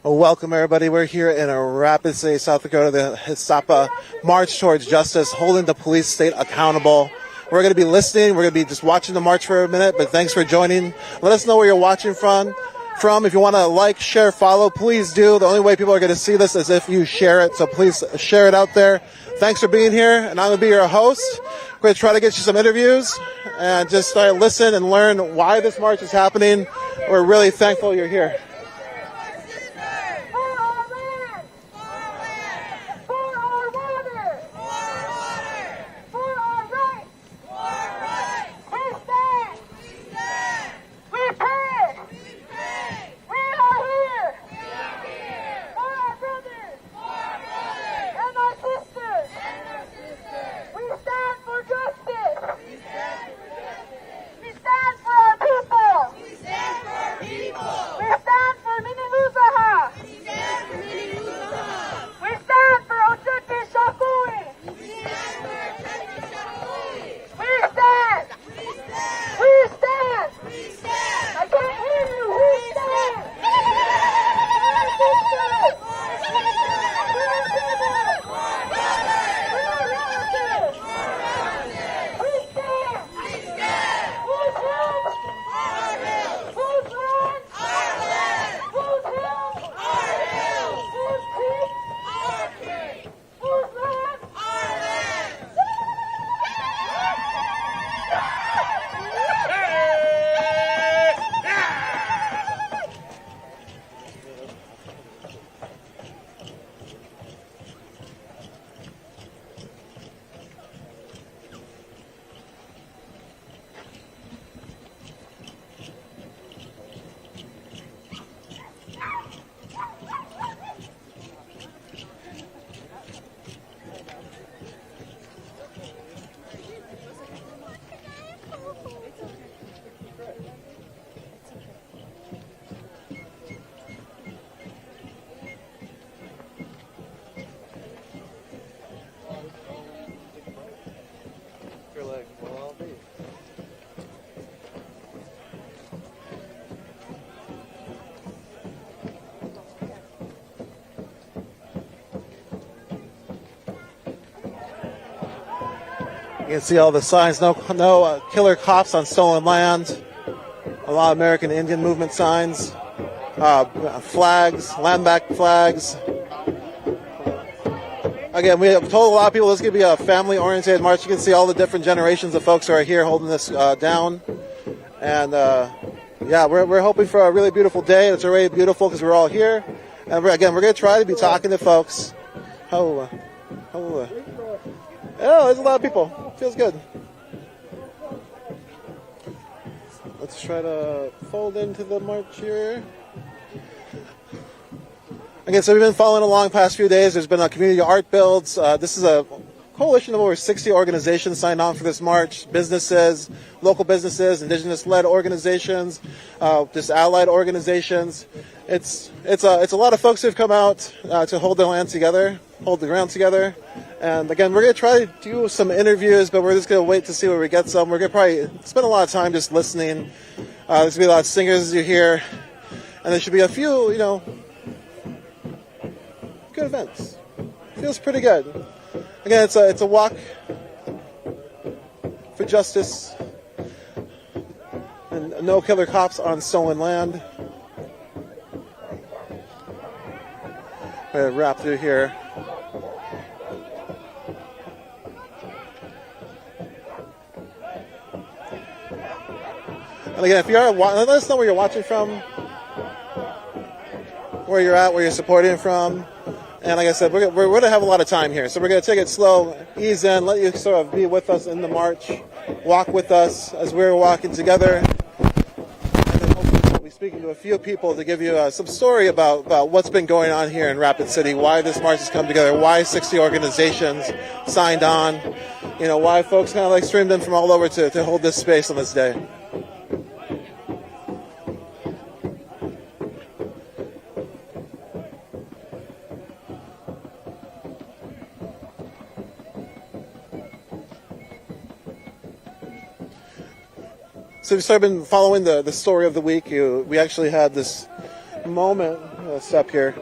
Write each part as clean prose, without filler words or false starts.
Welcome, everybody. We're here in Rapid City, South Dakota, the HISAPA March Towards Justice, holding the police state accountable. We're going to be listening. We're going to be just watching the march for a minute, but thanks for joining. Let us know where you're watching from. If you want to like, share, follow, please do. The only way people are going to see this is if you share it, so please share it out there. Thanks for being here, and I'm going to be your host. We're going to try to get you some interviews and just listen and learn why this march is happening. We're really thankful you're here. You can see all the signs, no killer cops on stolen land, a lot of American Indian movement signs, flags, land-back flags. Again, we have told a lot of people this is going to be a family-oriented march. You can see all the different generations of folks who are here holding this down. And yeah, we're hoping for a really beautiful day. It's already beautiful because we're all here. And we're going to try to be talking to folks. Oh, there's a lot of people. Feels good. Let's try to fold into the march here. Again, so we've been following along the past few days. There's been a community art builds. This is a coalition of over 60 organizations signed on for this march. Businesses, local businesses, indigenous-led organizations, just allied organizations. It's a lot of folks who've come out to hold their land together, hold the ground together. And again, we're going to try to do some interviews, but we're just going to wait to see where we get some. We're going to probably spend a lot of time just listening. There's going to be a lot of singers as you hear. And there should be a few, good events. Feels pretty good. Again, it's a walk for justice and no killer cops on stolen land. We're going to wrap through here. And again, if you are, let us know where you're watching from, where you're at, where you're supporting from. And like I said, we're going to have a lot of time here. So we're going to take it slow, ease in, let you sort of be with us in the march, walk with us as we're walking together. And then hopefully we'll be speaking to a few people to give you some story about what's been going on here in Rapid City, why this march has come together, why 60 organizations signed on, why folks kind of streamed in from all over to hold this space on this day. So we've sort of been following the story of the week. We actually had this moment, step here,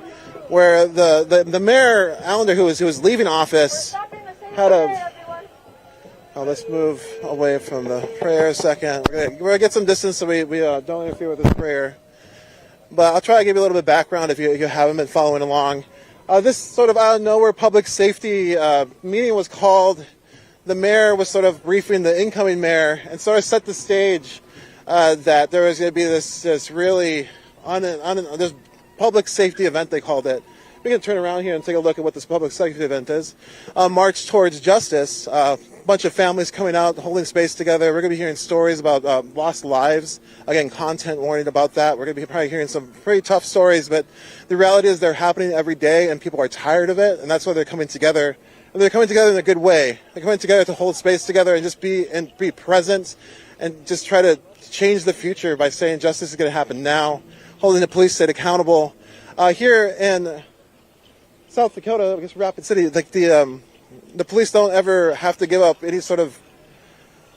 where the mayor Allender, who was leaving office, had a. Oh, let's move away from the prayer a second. We're gonna get some distance so we don't interfere with this prayer. But I'll try to give you a little bit of background if you haven't been following along. This sort of out of nowhere public safety meeting was called. The mayor was sort of briefing the incoming mayor and sort of set the stage that there was going to be this really this public safety event, they called it. We can turn around here and take a look at what this public safety event is. March Towards Justice. A bunch of families coming out, holding space together. We're going to be hearing stories about lost lives. Again, content warning about that. We're going to be probably hearing some pretty tough stories, but the reality is they're happening every day, and people are tired of it, and that's why they're coming together. And they're coming together in a good way. They're coming together to hold space together and just be present and just try to change the future by saying justice is going to happen now, holding the police state accountable. Here in South Dakota, I guess Rapid City, like the police don't ever have to give up any sort of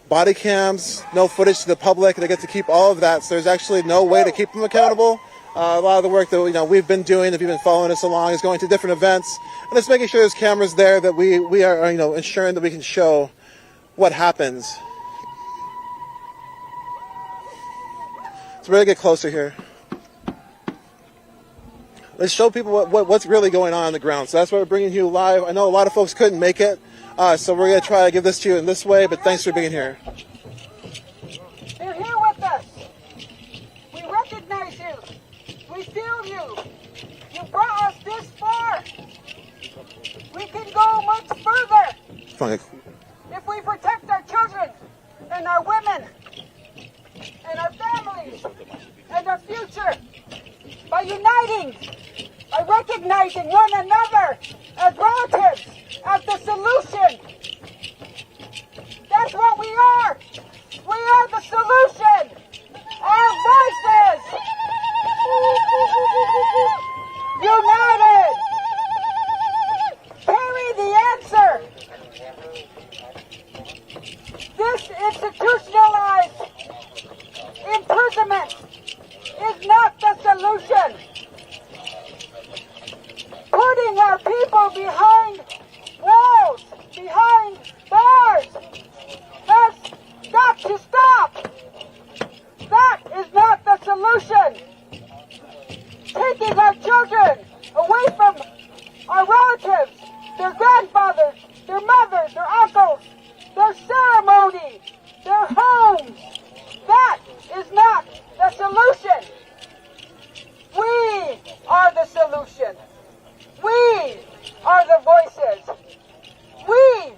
body cams, no footage to the public. They get to keep all of that. So there's actually no way to keep them accountable. A lot of the work that we've been doing, if you've been following us along, is going to different events and it's making sure there's cameras there that we are ensuring that we can show what happens. So we're gonna get closer here. Let's show people what's really going on the ground. So that's why we're bringing you live. I know a lot of folks couldn't make it, so we're going to try to give this to you in this way, but thanks for being here. They're here with us. We recognize you. We feel you. You brought us this far. We can go much further. Fine. If we protect our children and our women and our families and our future by uniting, by recognizing one another as relatives, as the solution. That's what we are. We are the solution. Our voices united carry the answer. This institutionalized imprisonment is not the solution. Putting our people behind walls, behind bars, that's got to stop. That is not the solution. Taking our children away from our relatives, their grandfathers, their mothers, their uncles, their ceremony, their homes, that is not the solution. We are the solution. We are the voices. We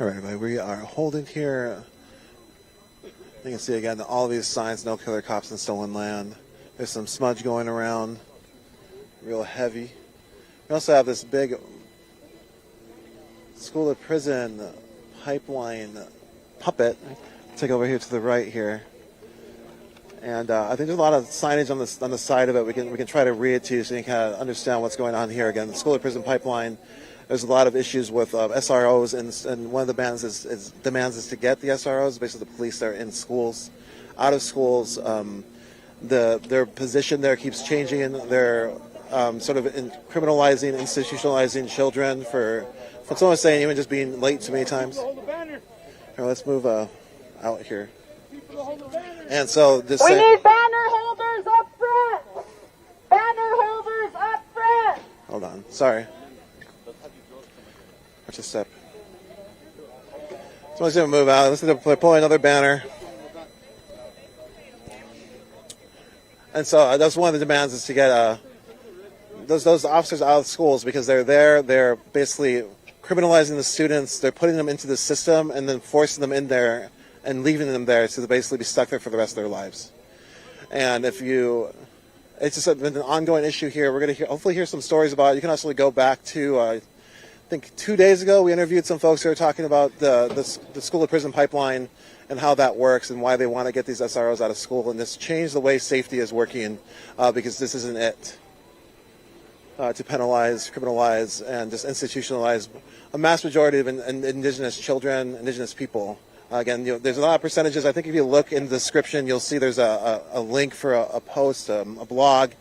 All right, everybody, we are holding here. You can see again all these signs, no killer cops in stolen land. There's some smudge going around, real heavy. We also have this big school to prison pipeline puppet. Take over here to the right here. And I think there's a lot of signage on the side of it. We can try to read it to you so you can kind of understand what's going on here. Again, the school to prison pipeline. There's a lot of issues with SROs, and one of the demands is to get the SROs, basically the police that are in schools, out of schools. Their position there keeps changing. They're sort of criminalizing, institutionalizing children for someone saying even just being late too many times. All right, let's move out here. And so this. We need banner holders up front. Banner holders up front. Hold on, sorry. Watch a step. Someone's gonna move out. Let's pull another banner. And so that's one of the demands is to get those officers out of schools because they're there. They're basically criminalizing the students. They're putting them into the system and then forcing them in there and leaving them there to basically be stuck there for the rest of their lives. And it's just been an ongoing issue here. We're going to hopefully hear some stories about it. You can also go back to, I think 2 days ago, we interviewed some folks who are talking about the school to prison pipeline and how that works and why they want to get these SROs out of school. And this changed the way safety is working because this isn't it. To penalize, criminalize, and just institutionalize a mass majority of indigenous children, indigenous people. Again, there's a lot of percentages. I think if you look in the description, you'll see there's a link for a post, a blog.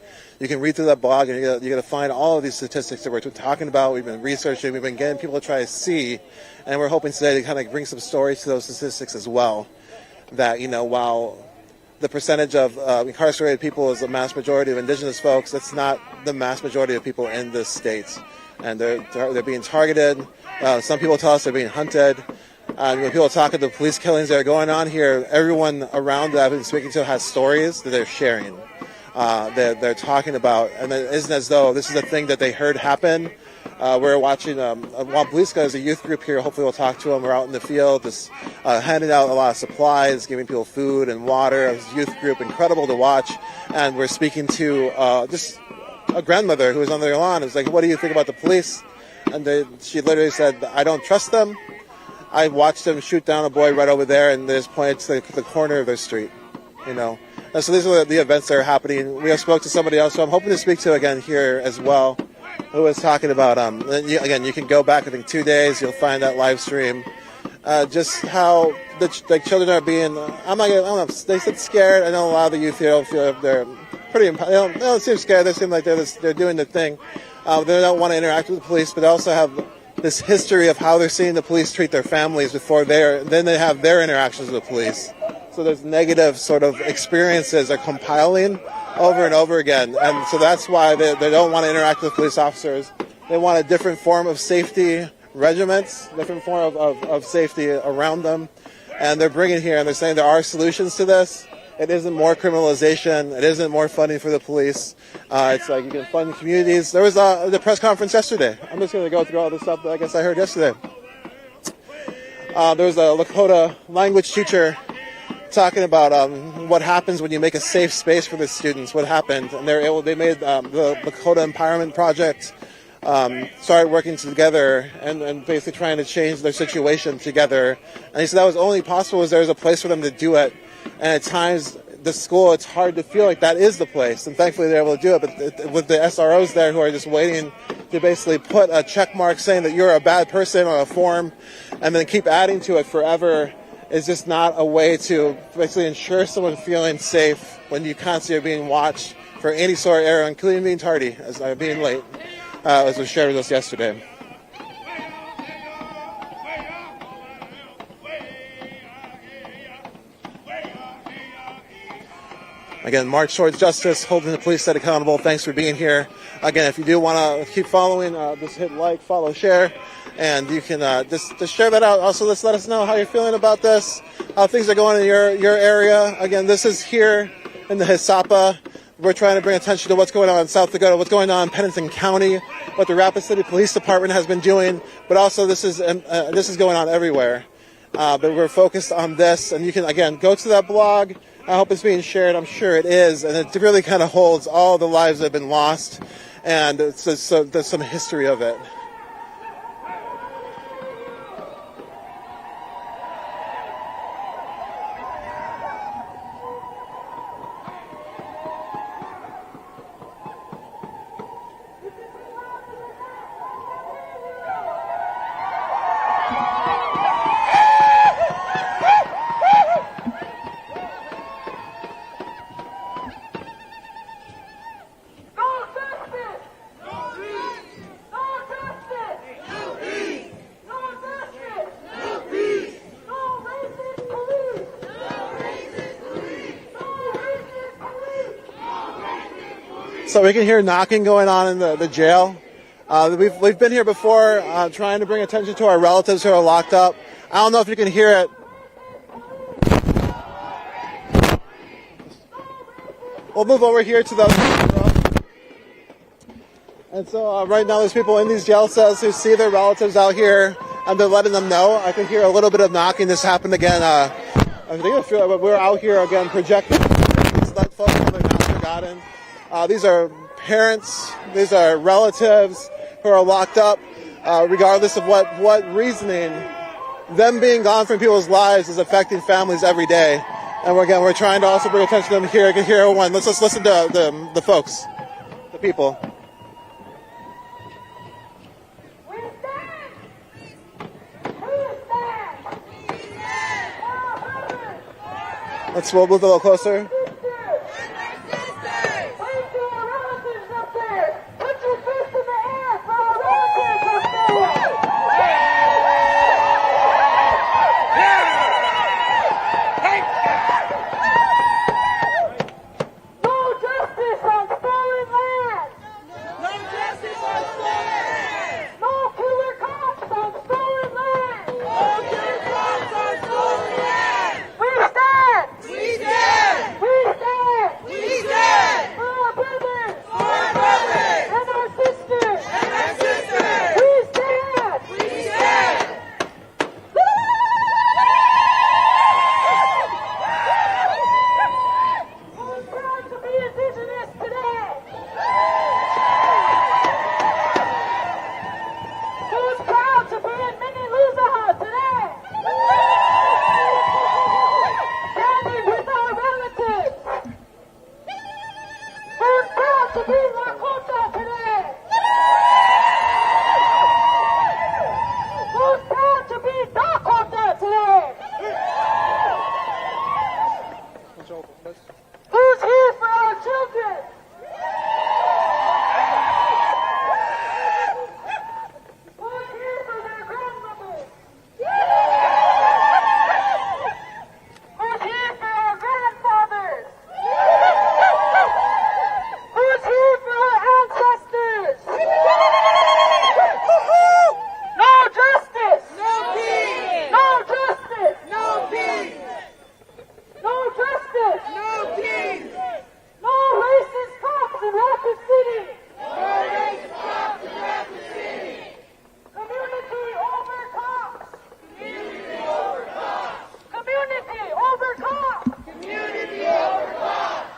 You can read through that blog, and you're going to find all of these statistics that we're talking about. We've been researching. We've been getting people to try to see, and we're hoping today to kind of bring some stories to those statistics as well. That, while the percentage of incarcerated people is the mass majority of indigenous folks, that's not the mass majority of people in this state. And they're being targeted. Some people tell us they're being hunted. When people talk about the police killings that are going on here, everyone around that I've been speaking to has stories that they're sharing. They're talking about, and it isn't as though this is a thing that they heard happen. We're watching Wampoliska is a youth group here. Hopefully we'll talk to them. We're out in the field, just handing out a lot of supplies, giving people food and water. It's a youth group, incredible to watch. And we're speaking to just a grandmother who was on their lawn. It's like, what do you think about the police? And she literally said, I don't trust them. I watched them shoot down a boy right over there, and they just pointed to the corner of their street, And so these are the events that are happening. We have spoke to somebody else, so I'm hoping to speak to again here as well, who was talking about, again, you can go back, I think, 2 days, you'll find that live stream, just how the children are being, I don't know, they said scared. I know a lot of the youth here don't feel they're pretty, they don't seem scared. They seem like they're doing their thing. They don't want to interact with the police, but they also have this history of how they're seeing the police treat their families before then they have their interactions with the police. So there's negative sort of experiences are compiling over and over again. And so that's why they don't want to interact with police officers. They want a different form of safety regiments, different form of safety around them. And they're bringing here, and they're saying there are solutions to this. It isn't more criminalization. It isn't more funding for the police. It's like you can fund communities. There was the press conference yesterday. I'm just going to go through all the stuff that I guess I heard yesterday. There was a Lakota language teacher talking about what happens when you make a safe space for the students. What happened, and they made the Lakota Empowerment Project. Started working together and basically trying to change their situation together. And he said that was only possible because there was a place for them to do it. And at times, the school, it's hard to feel like that is the place. And thankfully, they're able to do it. But with the SROs there who are just waiting to basically put a check mark saying that you're a bad person on a form and then keep adding to it forever is just not a way to basically ensure someone feeling safe when you constantly are being watched for any sort of error, including being tardy, as being late, as was shared with us yesterday. Again, March Towards Justice, holding the police state accountable. Thanks for being here. Again, if you do want to keep following, just hit like, follow, share, and you can just share that out. Also, let us know how you're feeling about this, how things are going in your area. Again, this is here in the Hisapa. We're trying to bring attention to what's going on in South Dakota, what's going on in Pennington County, what the Rapid City Police Department has been doing, but also this is going on everywhere. But we're focused on this, and you can, again, go to that blog. I hope it's being shared. I'm sure it is, and it really kind of holds all the lives that have been lost, and there's some history of it. So we can hear knocking going on in the jail. We've been here before trying to bring attention to our relatives who are locked up. I don't know if you can hear it. We'll move over here to the... And so right now there's people in these jail cells who see their relatives out here, and they're letting them know. I can hear a little bit of knocking. This happened again. I think we're out here again projecting. Let folks know they're not forgotten. These are parents, these are relatives who are locked up, regardless of what reasoning. Them being gone from people's lives is affecting families every day. And we're trying to also bring attention to them here. I can hear everyone. Let's just listen to the folks, the people. We'll move a little closer. Who's here for our children? Who's here for their grandmothers? Who's here for our grandfathers? Who's here for our ancestors? No justice! No peace! No justice! No peace! No justice! No peace! No racist cops in Rapid City! No racist cops in Rapid City! Community over cops! Community over cops! Community over cops! Community over cops!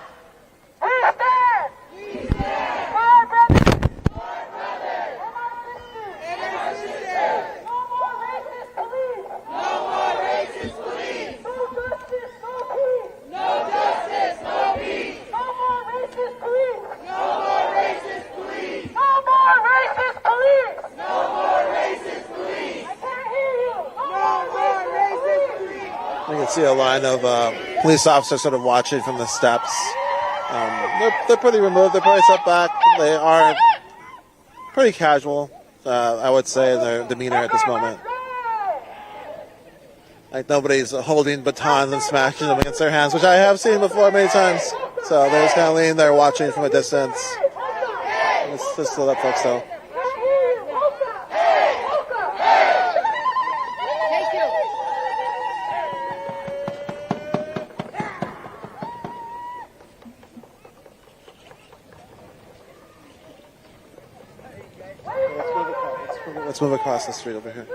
We stand! We stand! For our brothers! For our brothers! And our sisters! And our sisters! No more racist police! No more racist police! No justice! No peace! No justice! No peace! No more racist police! No more racist police! No more racist police! No more racist police! I can't hear you! No more racist police! You can see a line of police officers sort of watching from the steps. They're pretty removed. They're pretty set back. They are pretty casual, I would say, in their demeanor at this moment. Like nobody's holding batons and smashing them against their hands, which I have seen before many times. So they're just kind of leaning there watching from a distance. It's just to let folks know. Let's move across the street over here.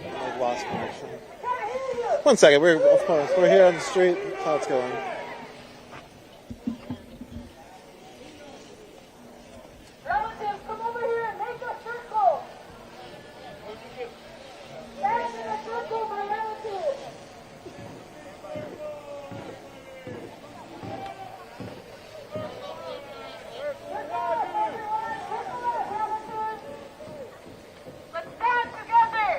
We're lost connection. 1 second. We're here on the street. How it's going? Relatives, come over here and make a circle. Stand in a circle, my relatives. Let's stand together.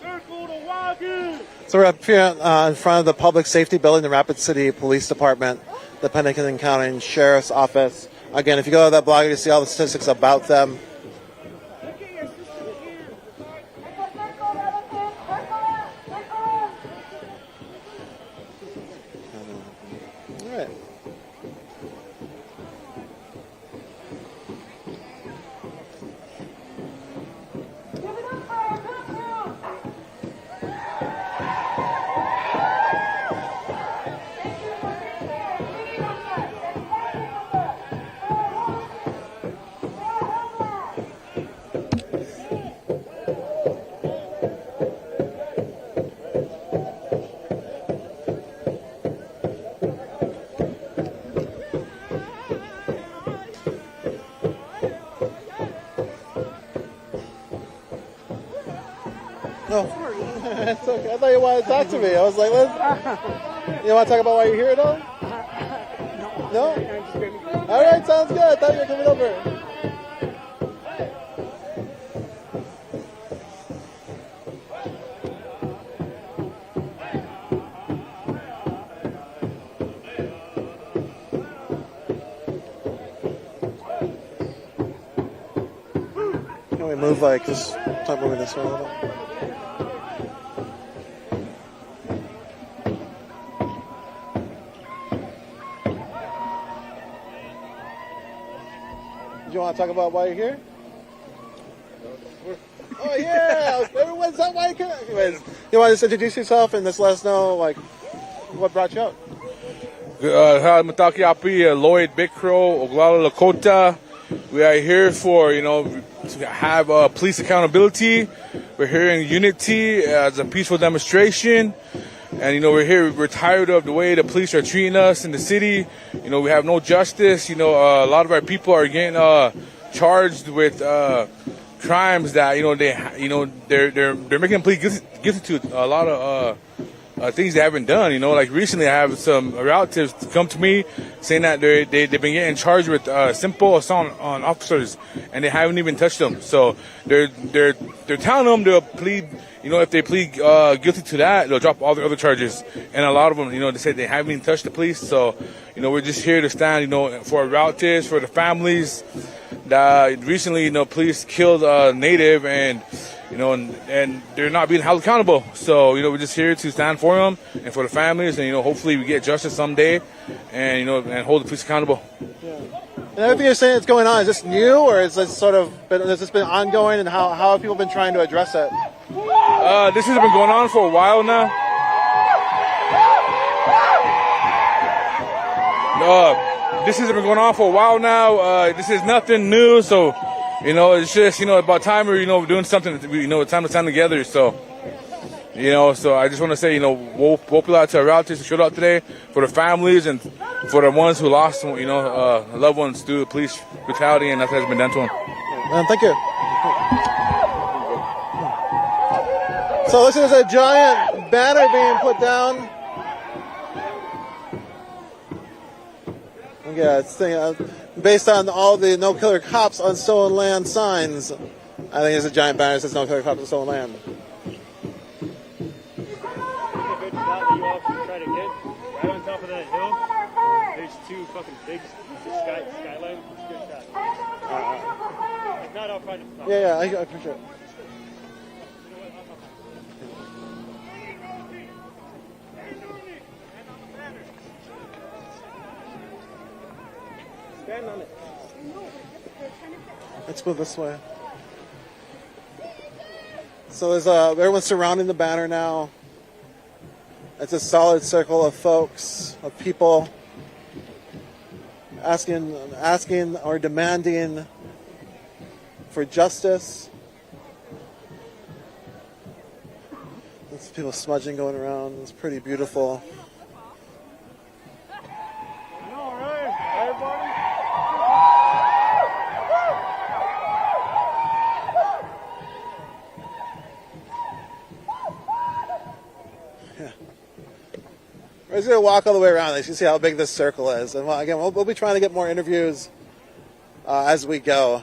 Circle the wagon. So we're up here in front of the Public Safety Building, the Rapid City Police Department, the Pennington County Sheriff's Office. Again, if you go to that blog, you can see all the statistics about them. All right. Oh, it's okay. I thought you wanted to talk to me. I was like, you want to talk about why you're here at all? No? All right, sounds good. I thought you were coming over. Can we move just start moving this way a little? You want to talk about why you're here? Oh yeah, everyone's not why you came. Anyways, you want to just introduce yourself and just let us know what brought you out? Mataki Api, Lloyd Bikro, Oglala Lakota. We are here for to have police accountability. We're here in unity as a peaceful demonstration. And, we're tired of the way the police are treating us in the city. We have no justice. A lot of our people are getting charged with crimes that, they're making them plead guilty to a lot of things they haven't done. Like recently I have some relatives come to me saying that they've been getting charged with simple assault on officers and they haven't even touched them. So they're telling them they'll plead, if they plead guilty to that, they'll drop all the other charges. And a lot of them, they say they haven't even touched the police. So, we're just here to stand, for our relatives, for the families that recently, police killed a native and they're not being held accountable. So, we're just here to stand for them and for the families, and hopefully we get justice someday, and and hold the police accountable. Yeah. And everything you're saying that's going on, is this new, or is this has this been ongoing, and how have people been trying to address it? This has been going on for a while now. this has been going on for a while now. This is nothing new, so it's just about time we're doing something. It's time to stand together. So so I just want to say we'll pull out to our relatives who showed up today, for the families and for the ones who lost loved ones through the police brutality and that has been done to them. Thank you. So this is a giant banner being put down. Yeah, it's based on all the no killer cops on stolen land signs. I think it's a giant banner that says no killer cops on stolen land. Good shot that you all can try to get right on top of that hill. There's two fucking big skyline. It's a good shot. If not, I'll find it. Yeah, I appreciate it. Stand on it. Let's move this way. So there's everyone's surrounding the banner now. It's a solid circle of folks, of people asking or demanding for justice. There's people smudging going around. It's pretty beautiful. All right, everybody. We're just going to walk all the way around. You can see how big this circle is. And again, we'll be trying to get more interviews as we go.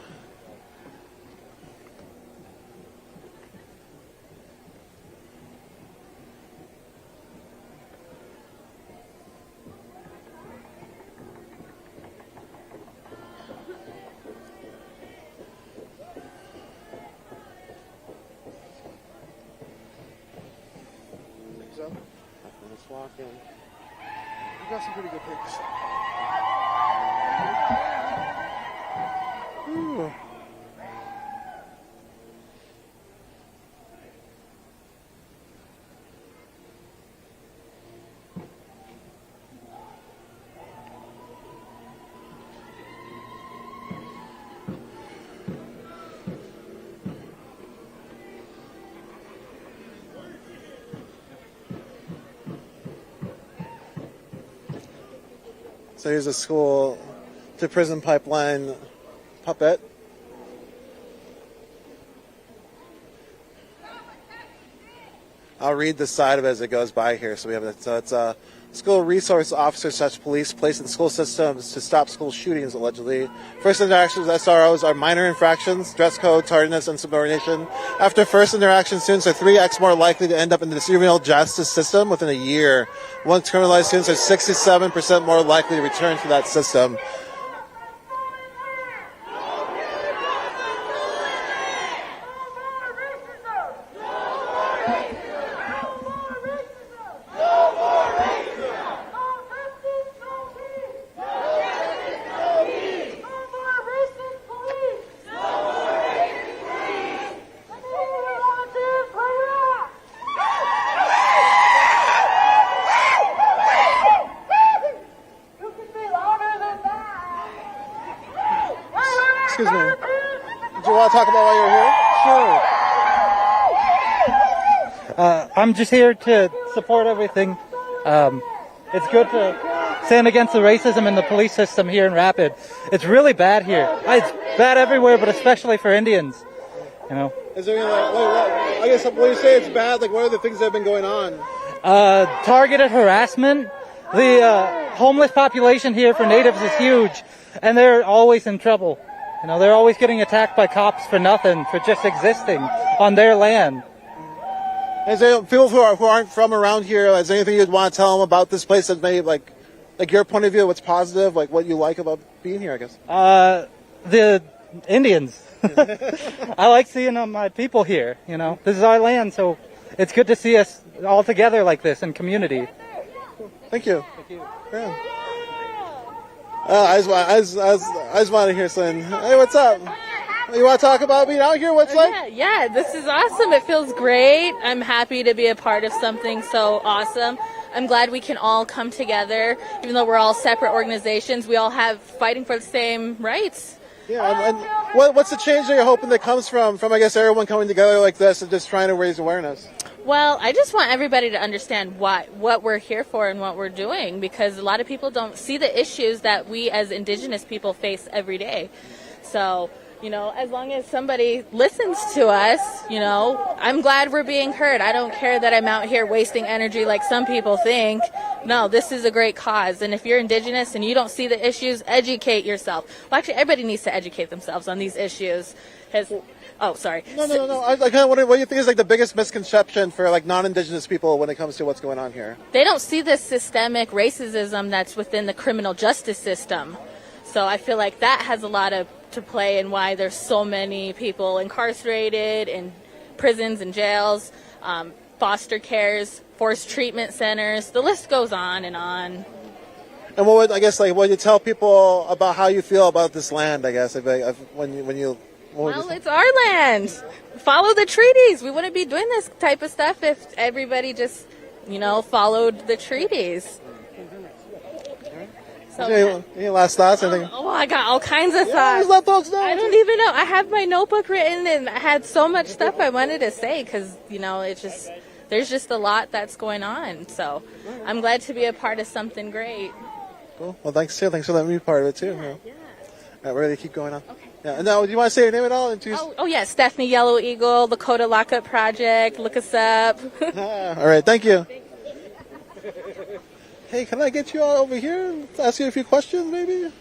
Just walking. You got some pretty good pictures. Ooh. So here's a school to prison pipeline puppet. I'll read the side of it as it goes by here. So we have it's school resource officers such police placed in school systems to stop school shootings allegedly. First interactions with SROs are minor infractions, dress code, tardiness, and subordination. After first interaction, students are 3x more likely to end up in the juvenile justice system within a year. Once criminalized, students are 67% more likely to return to that system. Excuse me. Did you want to talk about why you're here? Sure. I'm just here to support everything. It's good to stand against the racism in the police system here in Rapid. It's really bad here. It's bad everywhere, but especially for Indians. Is there anything I guess when you say it's bad, like what are the things that have been going on? Targeted harassment. The homeless population here for natives is huge, and they're always in trouble. They're always getting attacked by cops for nothing, for just existing on their land. Is there people who aren't from around here? Is there anything you'd want to tell them about this place that may like your point of view? What's positive? Like what you like about being here? I guess. The Indians. I like seeing my people here. This is our land, so it's good to see us all together like this in community. Thank you. Thank you. Yeah. I just want to hear something. Hey, what's up? You want to talk about being out here? What's like? Yeah, this is awesome. It feels great. I'm happy to be a part of something so awesome. I'm glad we can all come together, even though we're all separate organizations. We all have fighting for the same rights. Yeah, and what's the change that you're hoping that comes from I guess everyone coming together like this and just trying to raise awareness? Well, I just want everybody to understand what we're here for and what we're doing, because a lot of people don't see the issues that we as Indigenous people face every day. So, as long as somebody listens to us, I'm glad we're being heard. I don't care that I'm out here wasting energy like some people think. No, this is a great cause. And if you're Indigenous and you don't see the issues, educate yourself. Well, actually, everybody needs to educate themselves on these issues. Oh, sorry. No. I kind of wonder what do you think is like the biggest misconception for like non-Indigenous people when it comes to what's going on here? They don't see the systemic racism that's within the criminal justice system. So I feel like that has a lot to play in why there's so many people incarcerated in prisons and jails, foster cares, forced treatment centers. The list goes on and on. And what would you tell people about how you feel about this land? I guess Well, it's our land. Follow the treaties. We wouldn't be doing this type of stuff if everybody just, followed the treaties. So, any last thoughts? I got all kinds of thoughts. Let folks know. I don't even know. I have my notebook written, and I had so much stuff I wanted to say because, there's just a lot that's going on. So I'm glad to be a part of something great. Cool. Well, thanks for letting me be part of it too. Yeah. All right, we're ready to keep going on. Okay. Yeah. And now, do you want to say your name at all? Oh, yeah. Stephanie Yellow Eagle, Lakota Lockup Project. Look us up. All right. Thank you. Hey, can I get you all over here and ask you a few questions, maybe?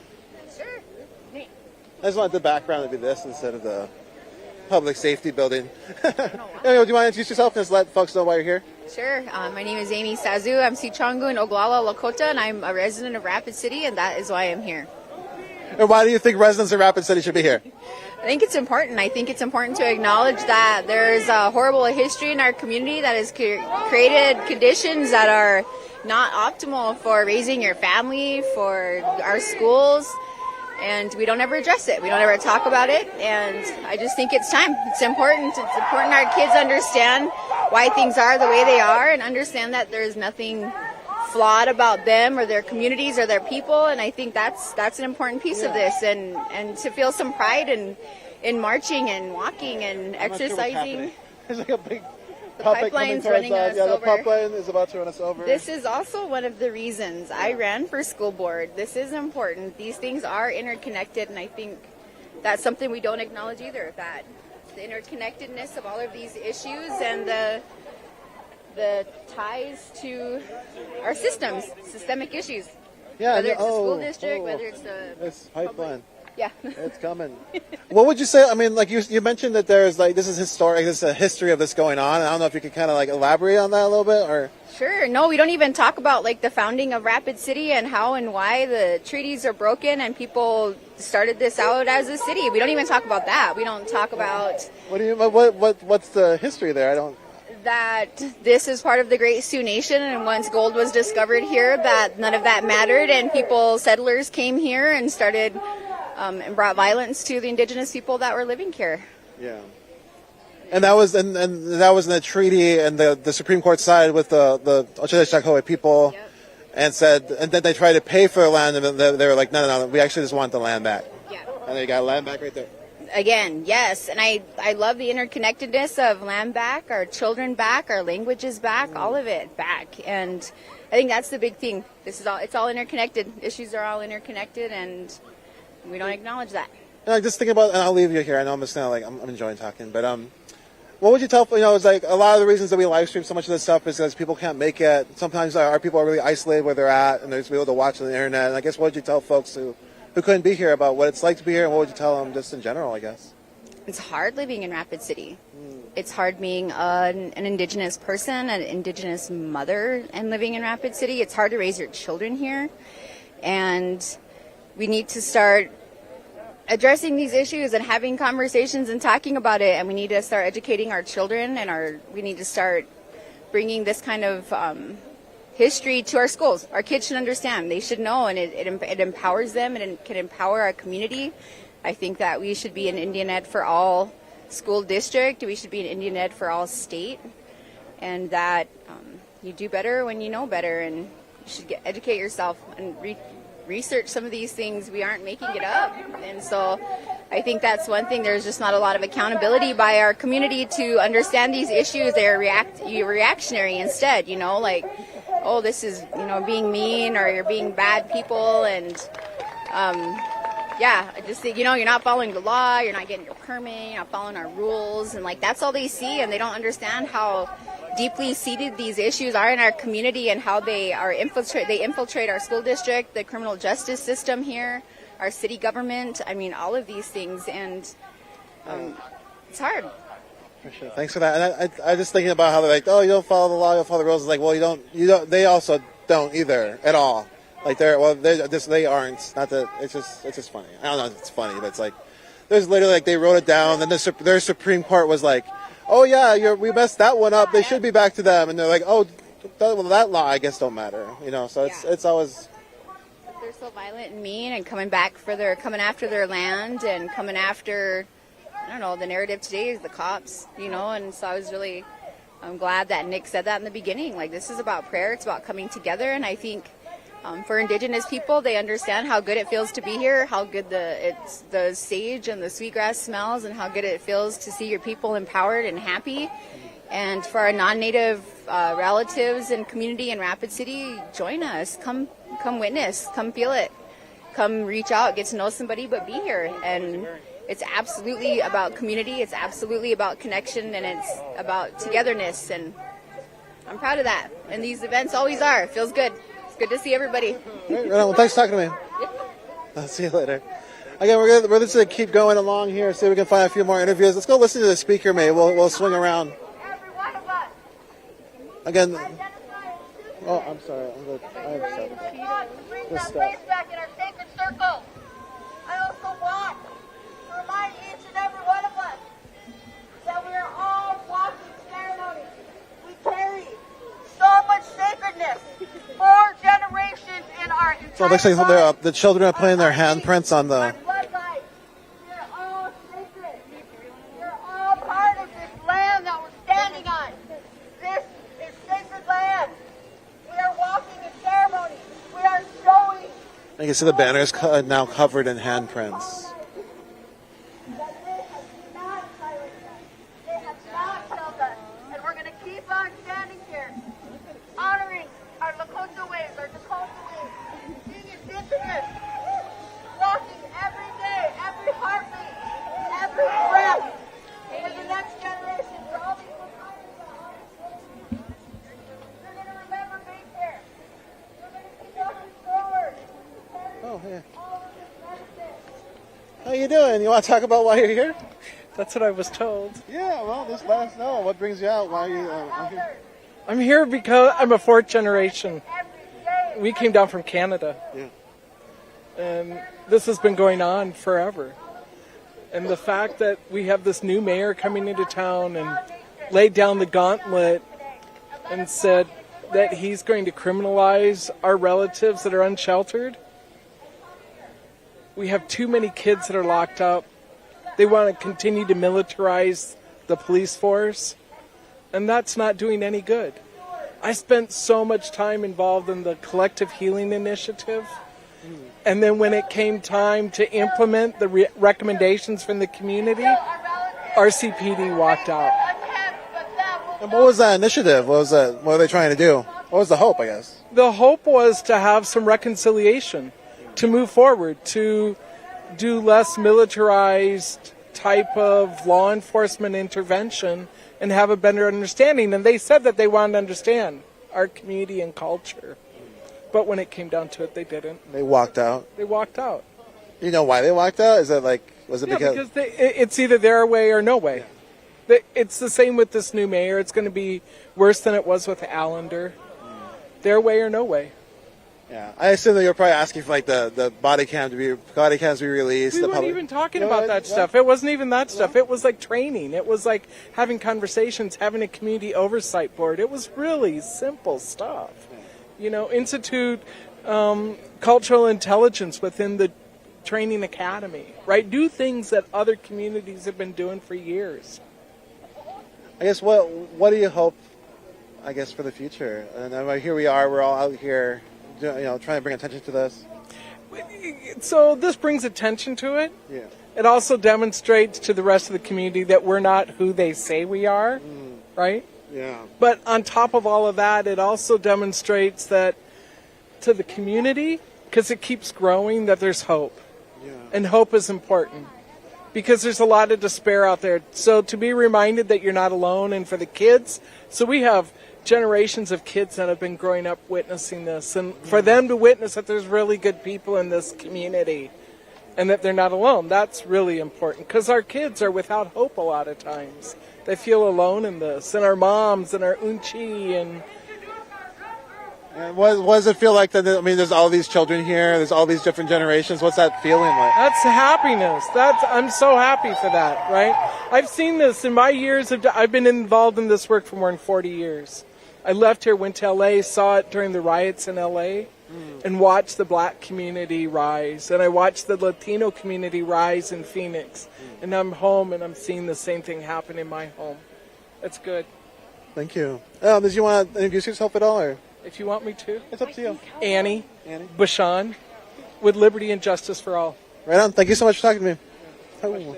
Sure. I just wanted the background to be this instead of the public safety building. Do you want to introduce yourself and just let folks know why you're here? Sure. My name is Amy Sazu. I'm Sichongu in Oglala, Lakota, and I'm a resident of Rapid City, and that is why I'm here. And why do you think residents of Rapid City should be here? I think it's important. I think it's important to acknowledge that there's a horrible history in our community that has created conditions that are not optimal for raising your family, for our schools, and we don't ever address it. We don't ever talk about it, and I just think it's time. It's important. It's important our kids understand why things are the way they are and understand that there's nothing flawed about them or their communities or their people, and I think that's an important piece of this, and to feel some pride in marching and walking and exercising. There's like a big the pipeline's running us over. Yeah, the pipeline is about to run us over. This is also one of the reasons I ran for school board. This is important. These things are interconnected, and I think that's something we don't acknowledge either, that the interconnectedness of all of these issues and the ties to our systems, systemic issues. Yeah, whether it's the school district, whether it's the this pipeline. Yeah. It's coming. What would you say? I mean, like you mentioned that there's this is historic. This is a history of this going on. I don't know if you could kind of elaborate on that a little bit, or. Sure. No, we don't even talk about the founding of Rapid City and how and why the treaties are broken and people started this out as a city. We don't even talk about that. We don't talk about. What do you? What's the history there? I don't. That this is part of the Great Sioux Nation, and once gold was discovered here, that none of that mattered, and settlers came here and started. And brought violence to the indigenous people that were living here. Yeah, and that was and that was in the treaty, and the Supreme Court sided with the Oceti Sakowin people, Yep. and said, and then they tried to pay for the land, and they were like, no, we actually just want the land back. Yeah. And they got land back right there. Again, yes, and I love the interconnectedness of land back, our children back, our languages back, all of it back, and I think that's the big thing. It's all interconnected. Issues are all interconnected, and we don't acknowledge that. And just think about, and I'll leave you here. I know I'm just I'm enjoying talking, but what would you tell? It's like a lot of the reasons that we live stream so much of this stuff is because people can't make it. Sometimes our people are really isolated where they're at, and they're just able to watch on the internet. And I guess what would you tell folks who couldn't be here about what it's like to be here, and what would you tell them just in general? I guess it's hard living in Rapid City. It's hard being an indigenous person, an indigenous mother, and living in Rapid City. It's hard to raise your children here, and we need to start addressing these issues and having conversations and talking about it, and we need to start educating our children, and we need to start bringing this kind of history to our schools. Our kids should understand. They should know, and it empowers them, and it can empower our community. I think that we should be an Indian Ed for all school district. We should be an Indian Ed for all state, and that you do better when you know better, and you should educate yourself and research some of these things. We aren't making it up. And so I think that's one thing. There's just not a lot of accountability by our community to understand these issues. They're reactionary instead, like, oh, this is, being mean, or you're being bad people. And I just think, you're not following the law, you're not getting your permit, you're not following our rules. And like, that's all they see. And they don't understand how deeply seated these issues are in our community, and how they infiltrate our school district, the criminal justice system here, our city government. I mean, all of these things, and it's hard. For sure. Thanks for that. And I just thinking about how they're like, oh, you don't follow the law, you don't follow the rules. It's like, well, you don't. They also don't either at all. Like they aren't. Not that it's just funny. I don't know if it's funny, but it's like there's literally like they wrote it down. Then their Supreme Court was like, oh yeah, we messed that one up. They should be back to them. And they're like, oh, that law I guess don't matter. So it's always. They're so violent and mean, and coming after their land, and coming after, I don't know, the narrative today is the cops, and so I'm glad that Nick said that in the beginning. Like, this is about prayer, it's about coming together, and I think for Indigenous people, they understand how good it feels to be here, how good the sage and the sweetgrass smells, and how good it feels to see your people empowered and happy. And for our non-Native relatives and community in Rapid City, join us. Come witness. Come feel it. Come reach out, get to know somebody, but be here. And it's absolutely about community. It's absolutely about connection, and it's about togetherness. And I'm proud of that. And these events always are. It feels good. It's good to see everybody. Right, well, thanks for talking to me. I'll see you later. Again, we're just going to keep going along here, see if we can find a few more interviews. Let's go listen to the speaker, maybe. We'll swing around. Again, oh, I'm sorry. Bring that place back in our sacred circle. I also want to remind each and every one of us that we are all walking ceremonies. We carry so much sacredness. 4 generations in our entire so it looks like the children are putting their handprints on the. We are all sacred. We are all part of this land that we're standing on. This is sacred land. We are walking in ceremony. We are showing. You can see the banners now covered in handprints. That they have not silenced us. They have not killed us. And we're going to keep on standing here, honoring our Lakota ways, our Dakota ways, being indigenous, walking every day, every heartbeat, every breath for the next generation, for all these Lakatas. We're going to remember being here. We're going to keep walking forward. Oh, yeah. All of this medicine. How you doing? You want to talk about why you're here? That's what I was told. Yeah, well, just let us know. What brings you out? Why are you here? I'm here because I'm a 4th generation. We came down from Canada. Yeah. And this has been going on forever. And the fact that we have this new mayor coming into town and laid down the gauntlet and said that he's going to criminalize our relatives that are unsheltered. We have too many kids that are locked up. They want to continue to militarize the police force. And that's not doing any good. I spent so much time involved in the Collective Healing Initiative. And then when it came time to implement the recommendations from the community, RCPD walked out. And what was that initiative? What were they trying to do? What was the hope, I guess? The hope was to have some reconciliation, to move forward, to do less militarized type of law enforcement intervention and have a better understanding. And they said that they wanted to understand our community and culture. But when it came down to it, they didn't. They walked out. They walked out. You know why they walked out? Is it because it's either their way or no way. Yeah. It's the same with this new mayor. It's going to be worse than it was with Allender. Their way or no way. Yeah, I assume that you're probably asking for like the body cams to be released. We weren't even talking about that stuff. It wasn't even that stuff. It was like training. It was like having conversations, having a community oversight board. It was really simple stuff. Institute cultural intelligence within the training academy, right? Do things that other communities have been doing for years. I guess what do you hope I guess, for the future. And here we are. We're all out here, trying to bring attention to this. So this brings attention to it. Yeah. It also demonstrates to the rest of the community that we're not who they say we are, right? Yeah. But on top of all of that, it also demonstrates that to the community, because it keeps growing, that there's hope. Yeah. And hope is important because there's a lot of despair out there. So to be reminded that you're not alone, and for the kids, so we have generations of kids that have been growing up witnessing this, and for them to witness that there's really good people in this community and that they're not alone, that's really important, because our kids are without hope a lot of times. They feel alone in this, and our moms and our unchi And what does it feel like? There's all these children here. There's all these different generations. What's that feeling like? That's happiness. I'm so happy for that, right? I've seen this in my years I've been involved in this work for more than 40 years. I left here, went to LA, saw it during the riots in LA, and watched the black community rise. And I watched the Latino community rise in Phoenix. And I'm home, and I'm seeing the same thing happen in my home. It's good. Thank you. Did you want to introduce yourself at all? Or? If you want me to. It's up to you. Annie. Bashan, with liberty and justice for all. Right on. Thank you so much for talking to me. Oh.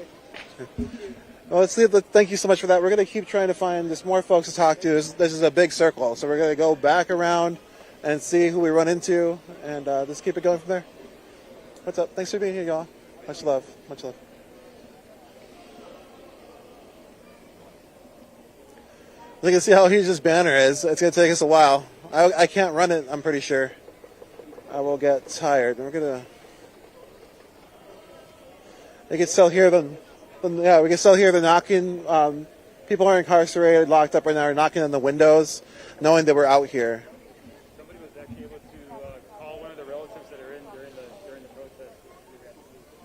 Well, thank you so much for that. We're going to keep trying to find just more folks to talk to. This is a big circle, so we're going to go back around and see who we run into, and just keep it going from there. What's up? Thanks for being here, y'all. Much love. Much love. As you can see how huge this banner is. It's going to take us a while. I can't run it, I'm pretty sure. I will get tired. We're going to... We can still hear them. Yeah, we can still hear the knocking. People are incarcerated, locked up right now, are knocking on the windows, knowing that we're out here. Somebody was actually able to call one of the relatives that are in during the protest.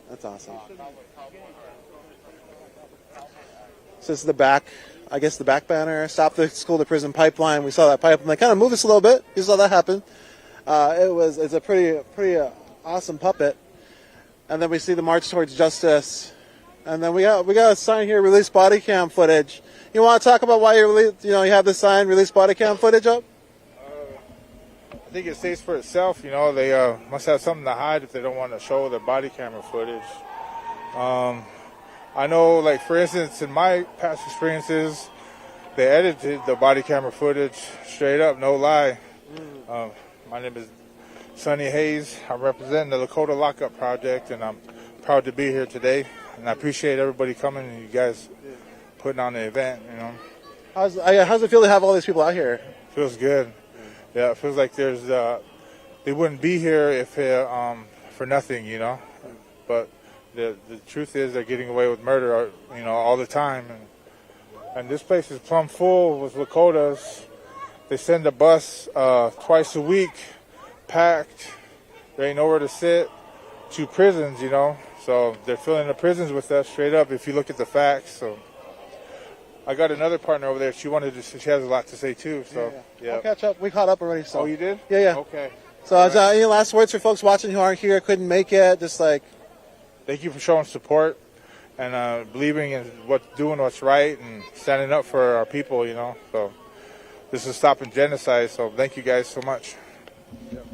That's awesome. So this is the back, I guess the back banner. Stop the school to prison pipeline. We saw that pipeline. They kind of moved us a little bit. You saw that happen. It's a pretty awesome puppet. And then we see the march towards justice. And then we got a sign here, release body cam footage. You want to talk about why you have the sign, release body cam footage up? I think it stays for itself. They must have something to hide if they don't want to show their body camera footage. I know, like, for instance, in my past experiences, they edited the body camera footage straight up, no lie. My name is Sonny Hayes. I'm representing the Lakota Lockup Project, and I'm proud to be here today. And I appreciate everybody coming and you guys putting on the event, How's it feel to have all these people out here? Feels good. Yeah, it feels like they wouldn't be here if for nothing, But the truth is they're getting away with murder, all the time. And this place is plumb full with Lakotas. They send a bus twice a week, packed. There ain't nowhere to sit. 2 prisons, So they're filling the prisons with us straight up if you look at the facts. So I got another partner over there. She has a lot to say too. So yeah. We'll catch up. We caught up already. So. Oh, you did? Yeah. Okay. So any last words for folks watching who aren't here, couldn't make it? Just like, thank you for showing support and believing in doing what's right and standing up for our people. So this is stopping genocide. So thank you guys so much. Yep.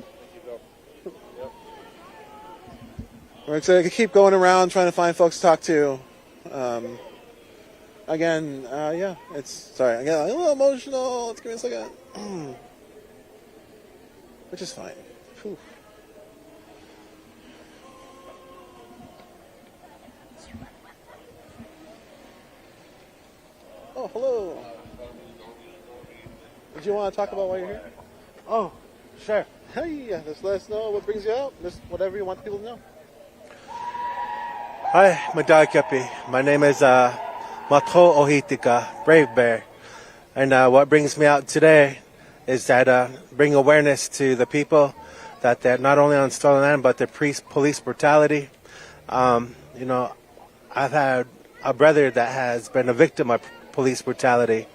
We're going to keep going around trying to find folks to talk to. Again, sorry, I get a little emotional. Let's give me a second. Which is fine. Whew. Oh, hello. Did you want to talk about why you're here? Oh, sure. Hey, just let us know what brings you out. Just whatever you want people to know. Hi, Madagapi. My name is Matho Ohitika, Brave Bear. And what brings me out today is that bring awareness to the people that they're not only on stolen land, but the police brutality. I've had a brother that has been a victim of police brutality.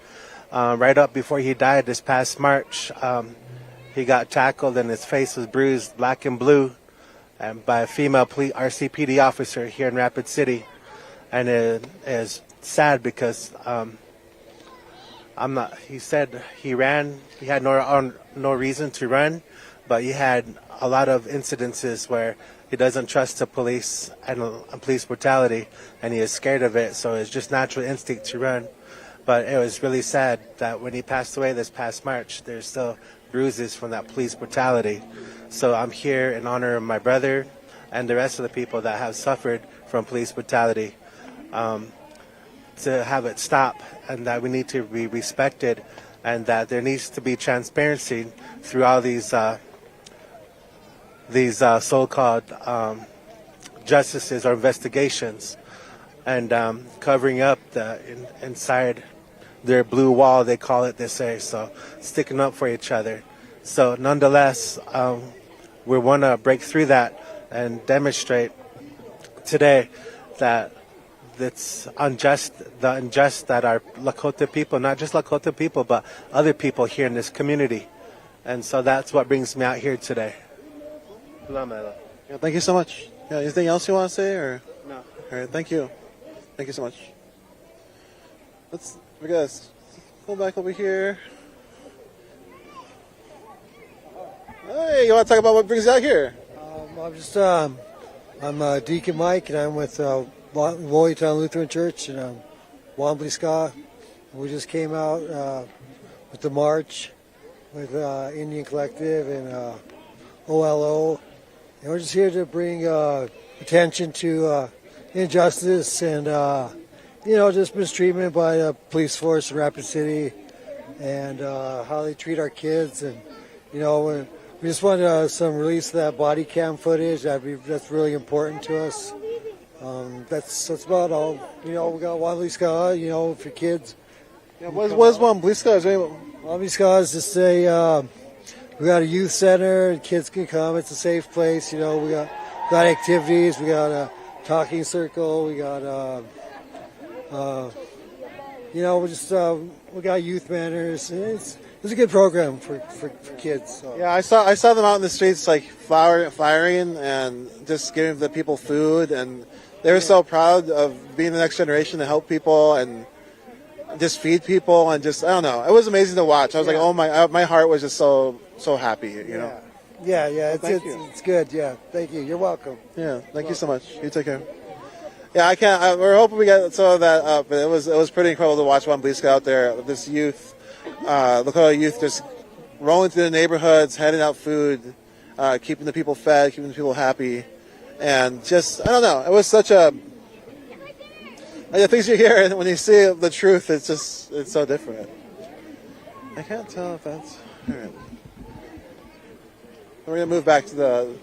Right up before he died this past March, he got tackled and his face was bruised black and blue by a female RCPD officer here in Rapid City. And it is sad because He said he ran. He had no reason to run, but he had a lot of incidences where he doesn't trust the police and police brutality, and he is scared of it. So it's just natural instinct to run. But it was really sad that when he passed away this past March, there's still bruises from that police brutality. So I'm here in honor of my brother and the rest of the people that have suffered from police brutality, to have it stop, and that we need to be respected, and that there needs to be transparency through all these so-called justices or investigations, and covering up inside their blue wall, they call it, they say, so sticking up for each other. So nonetheless, we want to break through that and demonstrate today that it's unjust that our Lakota people, not just Lakota people, but other people here in this community. And so that's what brings me out here today. Yeah, thank you so much. Yeah, anything else you want to say? Or? No. All right, thank you. Thank you so much. We gotta go back over here. Hey, you want to talk about what brings you out here? I'm Deacon Mike, and I'm with Woyatown Lutheran Church in Wombly-Ska. We just came out with the march with Indian Collective and OLO, and we're just here to bring attention to injustice and just mistreatment by the police force in Rapid City, and how they treat our kids, and we just want some release of that body cam footage. That's really important to us. That's about all. We got Wombly-Ska, for kids. Yeah, what is Wombly-Ska? Wombly-Ska is just we got a youth center, and kids can come. It's a safe place. We got activities. We got a talking circle. We got we got youth manners. It's a good program for kids. So. Yeah, I saw them out in the streets, like firing and just giving the people food, and they were so proud of being the next generation to help people and just feed people, and just, I don't know, it was amazing to watch. I was like, oh my heart was just so happy, you know. Yeah, it's good. Yeah, thank you. You're welcome. Yeah, thank you so much. You take care. Yeah, we're hoping we get some of that up. But it was pretty incredible to watch Wombly-Ska out there. This youth, Lakota youth, just rolling through the neighborhoods, handing out food, keeping the people fed, keeping the people happy, and just, I don't know, it was such the things you hear when you see the truth, it's so different. I can't tell if that's all right. We're gonna move back to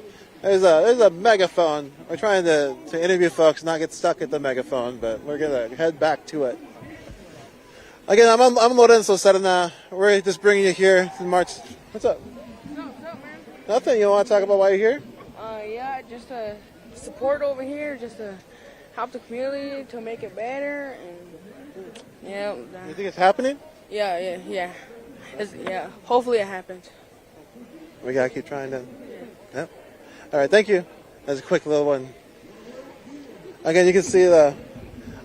there's a megaphone. We're trying to interview folks, not get stuck at the megaphone, but we're gonna head back to it. Again, I'm Lorenzo Serna. We're just bringing you here to March. What's up? What's up, man? Nothing. You want to talk about why you're here? Yeah, just to support over here, just to help the community to make it better, and yeah. You think it's happening? Yeah. Hopefully it happens. We gotta keep trying to. Yep. All right. Thank you. That's a quick little one. Again, you can see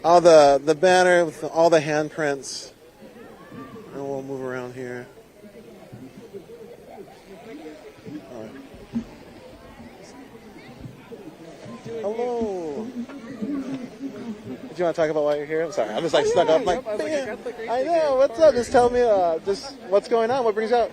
all the banner with all the handprints. And we'll move around here. All right. Hello. Do you want to talk about why you're here? I'm sorry. I'm just stuck up. I know. What's up? Just tell me just what's going on. What brings you out?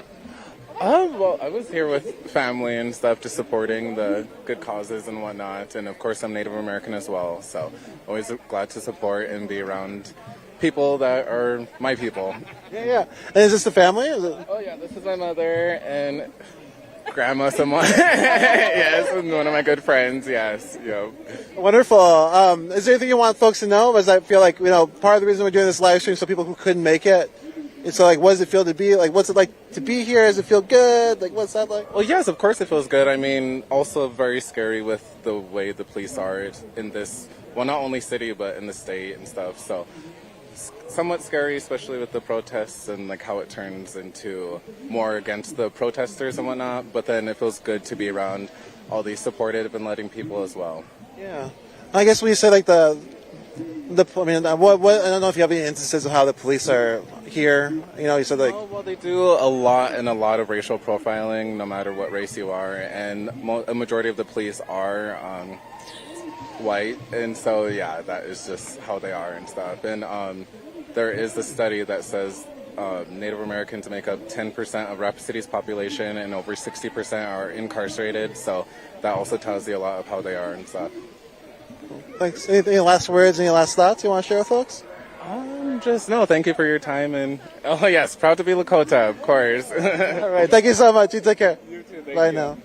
Well, I was here with family and stuff, just supporting the good causes and whatnot. And of course, I'm Native American as well, so always glad to support and be around people that are my people. Yeah. And is this the family? Oh yeah, this is my mother and grandma, someone. Yes, and one of my good friends. Yes, Wonderful. Is there anything you want folks to know? Because I feel like part of the reason we're doing this live stream is so people who couldn't make it. And so, what does it feel to be? What's it like to be here? Does it feel good? What's that like? Well, yes, of course it feels good. I mean, also very scary with the way the police are in this, well, not only city, but in the state and stuff. So, somewhat scary, especially with the protests and, how it turns into more against the protesters and whatnot. But then it feels good to be around all these supportive and letting people as well. Yeah. I guess when you say, the What? I don't know if you have any instances of how the police are here. You said like. Oh, well, they do a lot of racial profiling, no matter what race you are, and a majority of the police are white, and so yeah, that is just how they are and stuff. And there is a study that says Native Americans make up 10% of Rapid City's population, and over 60% are incarcerated. So that also tells you a lot of how they are and stuff. Thanks. Any last words? Any last thoughts you want to share with folks? Thank you for your time, and oh yes, proud to be Lakota, of course. All right, thank you so much. You take care. You too. Thank Bye you. now.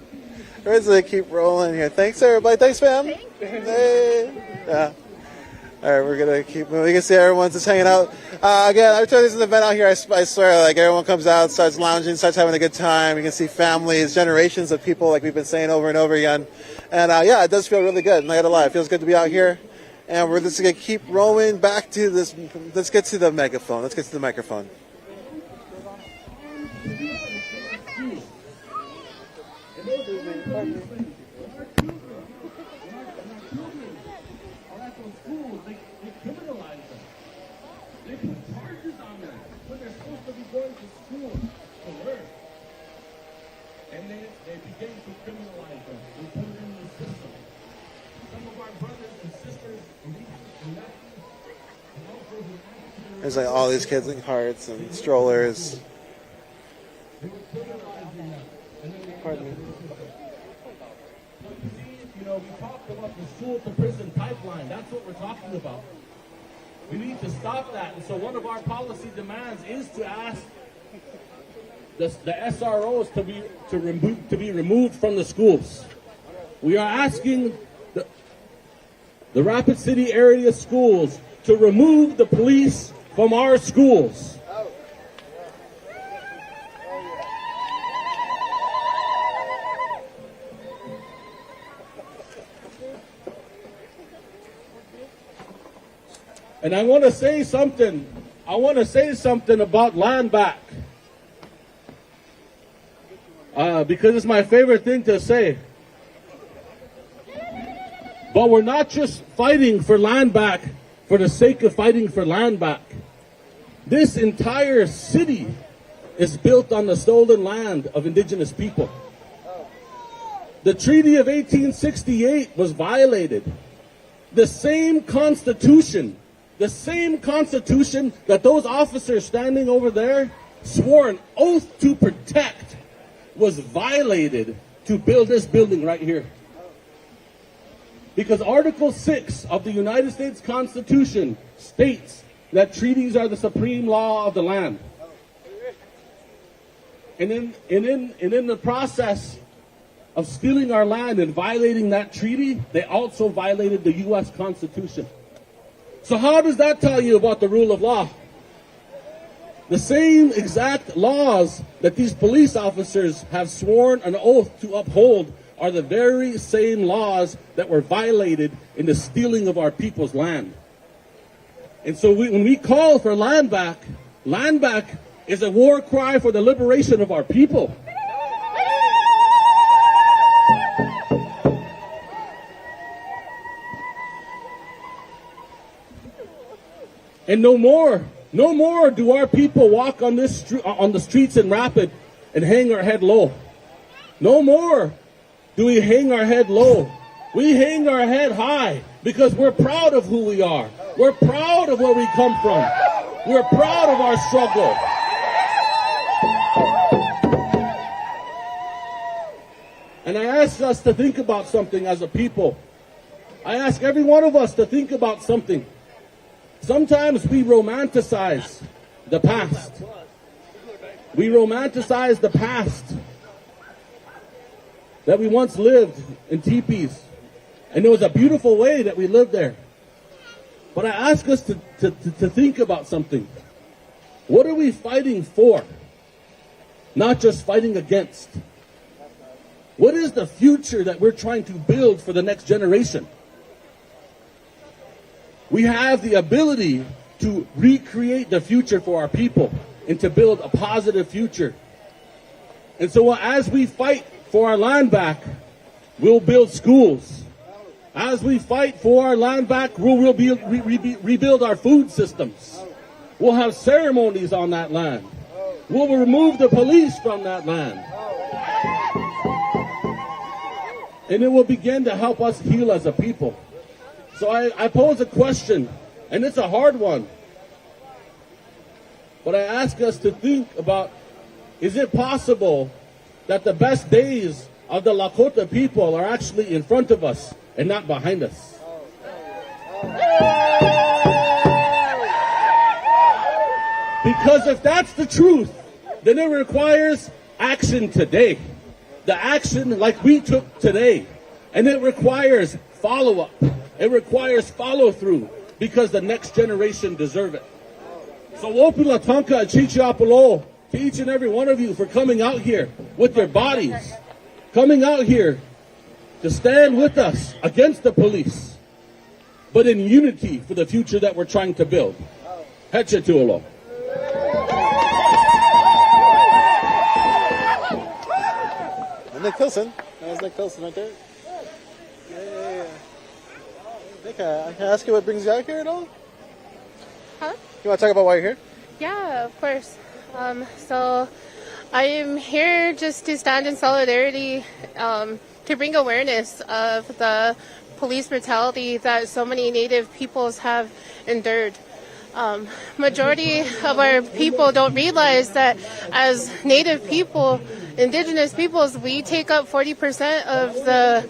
Let's keep rolling here. Thanks, everybody. Thanks, fam. Hey. Yeah. All right, we're gonna keep moving. You can see everyone's just hanging out. Again, every time there's an event out here, I swear, like everyone comes out, starts lounging, starts having a good time. You can see families, generations of people, like we've been saying over and over again. And it does feel really good. Not gonna lie, it feels good to be out here. And we're just gonna keep rolling back to this. Let's get to the megaphone. Let's get to the microphone. There's like all these kids in carts and strollers. Pardon me. We talked about the school to prison pipeline. That's what we're talking about. We need to stop that. And so one of our policy demands is to ask the SROs to be removed from the schools. We are asking the Rapid City area schools to remove the police from our schools. And I want to say something. About land back. Because it's my favorite thing to say. But we're not just fighting for land back for the sake of fighting for land back. This entire city is built on the stolen land of indigenous people. The Treaty of 1868 was violated. The same constitution that those officers standing over there swore an oath to protect was violated to build this building right here. Because Article 6 of the United States Constitution states that treaties are the supreme law of the land. And in the process of stealing our land and violating that treaty, they also violated the U.S. Constitution. So how does that tell you about the rule of law? The same exact laws that these police officers have sworn an oath to uphold are the very same laws that were violated in the stealing of our people's land. And so when we call for land back is a war cry for the liberation of our people. And no more do our people walk on the streets in Rapid and hang our head low. No more do we hang our head low. We hang our head high because we're proud of who we are. We're proud of where we come from. We're proud of our struggle. And I ask us to think about something as a people. I ask every one of us to think about something. Sometimes we romanticize the past. We romanticize the past. That we once lived in teepees. And it was a beautiful way that we lived there. But I ask us to think about something. What are we fighting for? Not just fighting against. What is the future that we're trying to build for the next generation? We have the ability to recreate the future for our people and to build a positive future. And so as we fight for our land back, we'll build schools. As we fight for our land back, we'll rebuild our food systems. We'll have ceremonies on that land. We'll remove the police from that land. And it will begin to help us heal as a people. So I pose a question, and it's a hard one. But I ask us to think about, is it possible that the best days of the Lakota people are actually in front of us and not behind us? Because if that's the truth, then it requires action today. The action like we took today. And it requires follow-up. It requires follow-through because the next generation deserve it. So Wopila Tonka Chichiapolo, to each and every one of you for coming out here with your bodies, coming out here to stand with us against the police, but in unity for the future that we're trying to build. Hechituolo. Nick Pilson. That's Nick Pilson right there. Yeah. Nick, can I ask you what brings you out here at all? Huh? You want to talk about why you're here? Yeah, of course. So I am here just to stand in solidarity to bring awareness of the police brutality that so many Native peoples have endured. Majority of our people don't realize that as Native people, Indigenous peoples, we take up 40% of the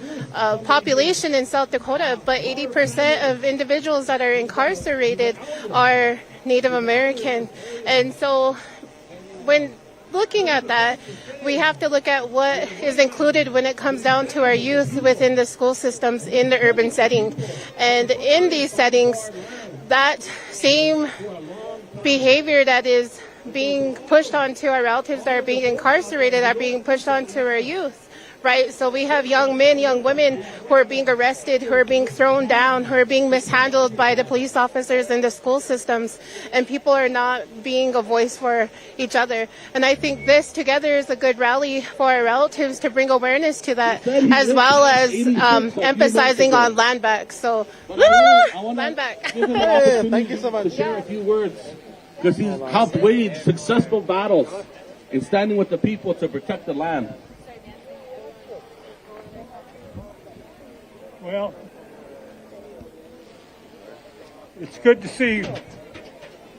population in South Dakota, but 80% of individuals that are incarcerated are Native American. And so when looking at that, we have to look at what is included when it comes down to our youth within the school systems in the urban setting. And in these settings, that same behavior that is being pushed onto our relatives that are being incarcerated are being pushed onto our youth, right? So we have young men, young women who are being arrested, who are being thrown down, who are being mishandled by the police officers in the school systems, and people are not being a voice for each other. And I think this together is a good rally for our relatives to bring awareness to that, as well as emphasizing on land back. So, land back. Thank you so much. To share a few words, because he's helped wage successful battles in standing with the people to protect the land. Well, it's good to see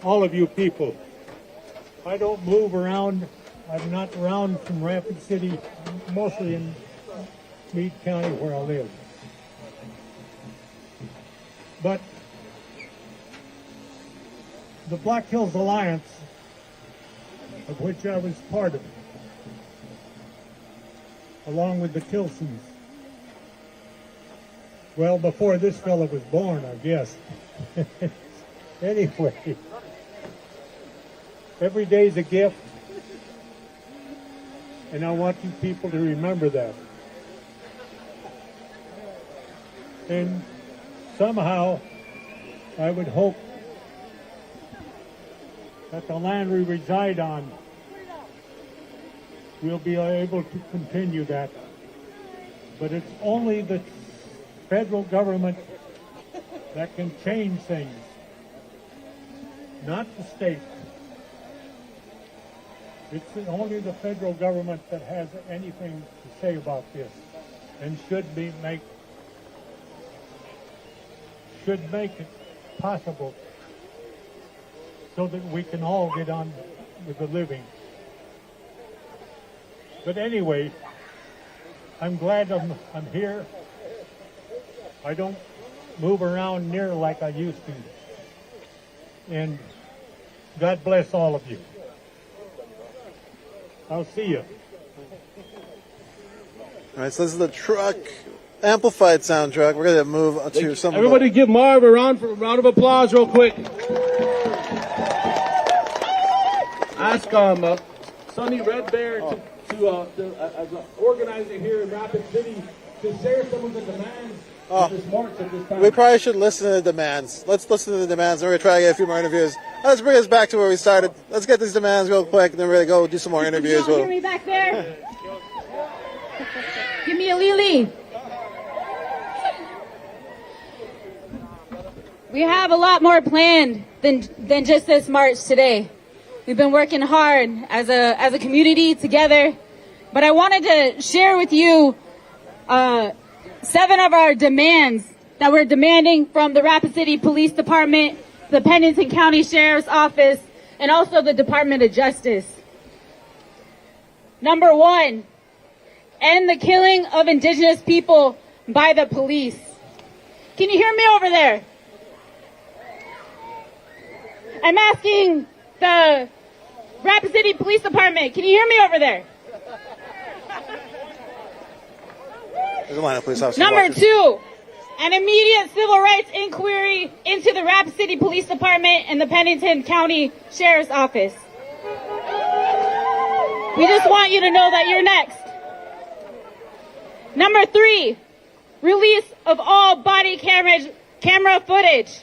all of you people. I don't move around. I'm not around from Rapid City, mostly in Meade County where I live. But the Black Hills Alliance, of which I was part of, along with the Kilsons, well, before this fella was born, I guess. Anyway, every day's a gift, and I want you people to remember that. And somehow, I would hope that the land we reside on, we'll be able to continue that. But it's only the federal government that can change things, not the state. It's only the federal government that has anything to say about this, and should make it possible so that we can all get on with the living. But anyway, I'm glad I'm here. I don't move around near like I used to. And God bless all of you. I'll see you. All right, so this is the truck amplified sound truck. We're going to move to some. Everybody give Marv a round of applause real quick. Ask Sonny Red Bear as an organizer here in Rapid City to share some of the demands of this march at this time. We probably should listen to the demands. Let's listen to the demands, and we're going to try to get a few more interviews. Let's bring us back to where we started. Let's get these demands real quick, and then we're going to go do some more interviews. Hear me back there? Give me a lily. We have a lot more planned than just this march today. We've been working hard as a community together, but I wanted to share with you 7 of our demands that we're demanding from the Rapid City Police Department, the Pennington County Sheriff's Office, and also the Department of Justice. Number 1, end the killing of Indigenous people by the police. Can you hear me over there? I'm asking the Rapid City Police Department, can you hear me over there? There's a line of police officers Number walking. 2, an immediate civil rights inquiry into the Rapid City Police Department and the Pennington County Sheriff's Office. We just want you to know that you're next. Number 3, release of all body camera footage.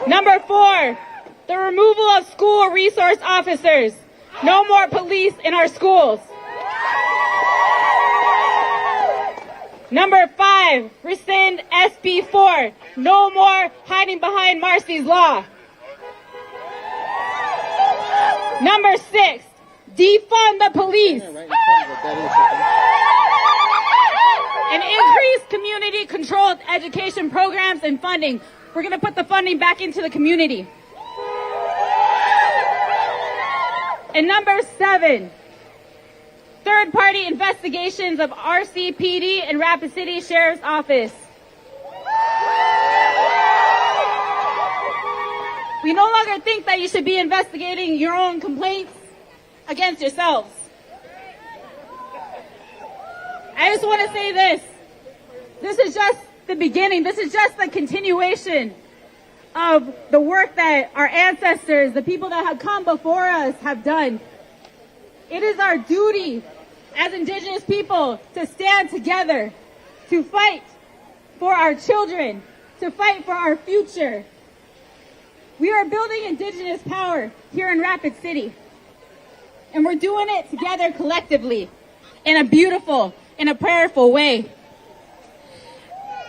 Number 4, the removal of school resource officers. No more police in our schools. Number 5, rescind SB 4. No more hiding behind Marcy's Law. Number 6, defund the police. And increase community-controlled education programs and funding. We're going to put the funding back into the community. And number 7, third-party investigations of RCPD and Rapid City Sheriff's Office. We no longer think that you should be investigating your own complaints against yourselves. I just want to say this. This is just the beginning. This is just the continuation of the work that our ancestors, the people that have come before us, have done. It is our duty as Indigenous people to stand together, to fight for our children, to fight for our future. We are building Indigenous power here in Rapid City. And we're doing it together collectively in a beautiful, in a prayerful way.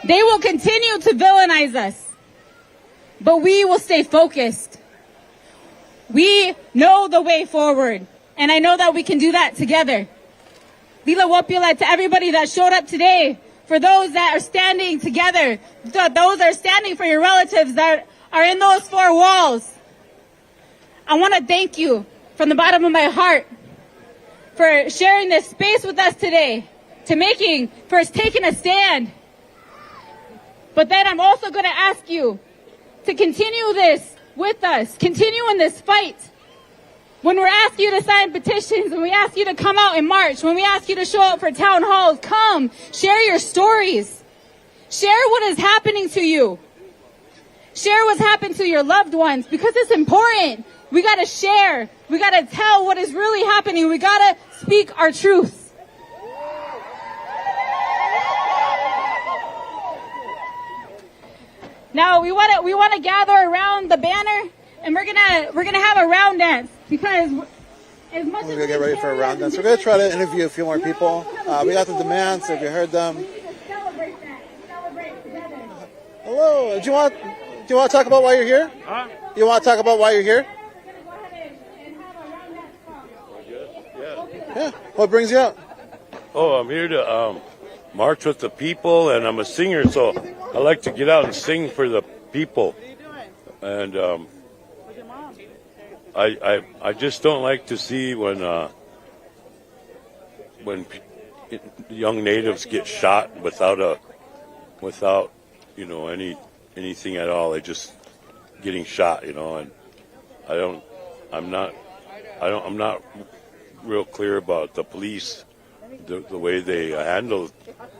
They will continue to villainize us, but we will stay focused. We know the way forward, and I know that we can do that together. Lila Wopula, to everybody that showed up today, for those that are standing together, those that are standing for your relatives that are in those 4 walls, I want to thank you from the bottom of my heart for sharing this space with us today, for taking a stand. But then I'm also going to ask you to continue this with us, continue in this fight. When we ask you to sign petitions, when we ask you to come out and march, when we ask you to show up for town halls, come, share your stories. Share what is happening to you. Share what's happened to your loved ones, because it's important. We got to share. We got to tell what is really happening. We got to speak our truth. Now we want to gather around the banner, and we're gonna have a round dance, because as much We're gonna get ready for a round dance. We're gonna try to interview a few more people. We got the demands. If you heard them. Hello. Do you want to talk about why you're here? Huh? You want to talk about why you're here? Yeah. What brings you out? Oh, I'm here to march with the people, and I'm a singer, so I like to get out and sing for the people. And I just don't like to see when young natives get shot without anything at all. They're just getting shot, and I'm not real clear about the police, the way they handle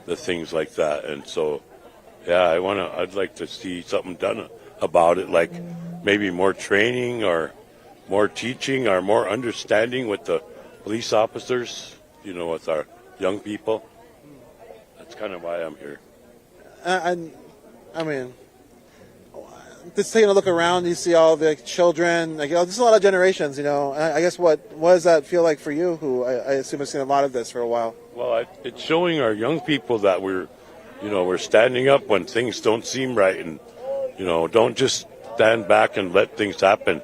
the things like that. And so, yeah, I'd like to see something done about it, like maybe more training or more teaching or more understanding with the police officers, with our young people. That's kind of why I'm here. I mean, just taking a look around, you see all the children, there's a lot of generations, I guess what does that feel like for you, who I assume has seen a lot of this for a while? Well, it's showing our young people that we're we're standing up when things don't seem right, and don't just stand back and let things happen.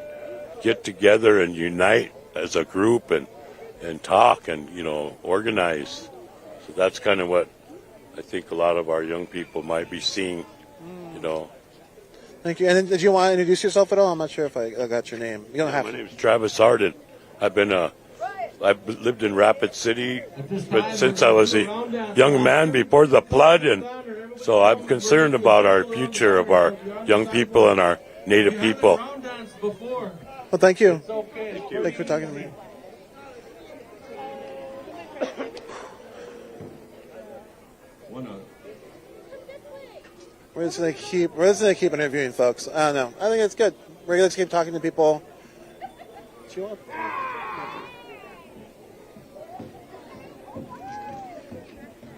Get together and unite as a group and talk and organize. So that's kind of what I think a lot of our young people might be seeing. Thank you. And did you want to introduce yourself at all? I'm not sure if I got your name. You don't have My to. name is Travis Harden. I've lived in Rapid City since I was a young man before the flood, and so I'm concerned about our future of our young people and our Native people. Well, thank you. Thank you for talking to me. We're just gonna keep interviewing folks. I don't know. I think it's good. We're gonna keep talking to people.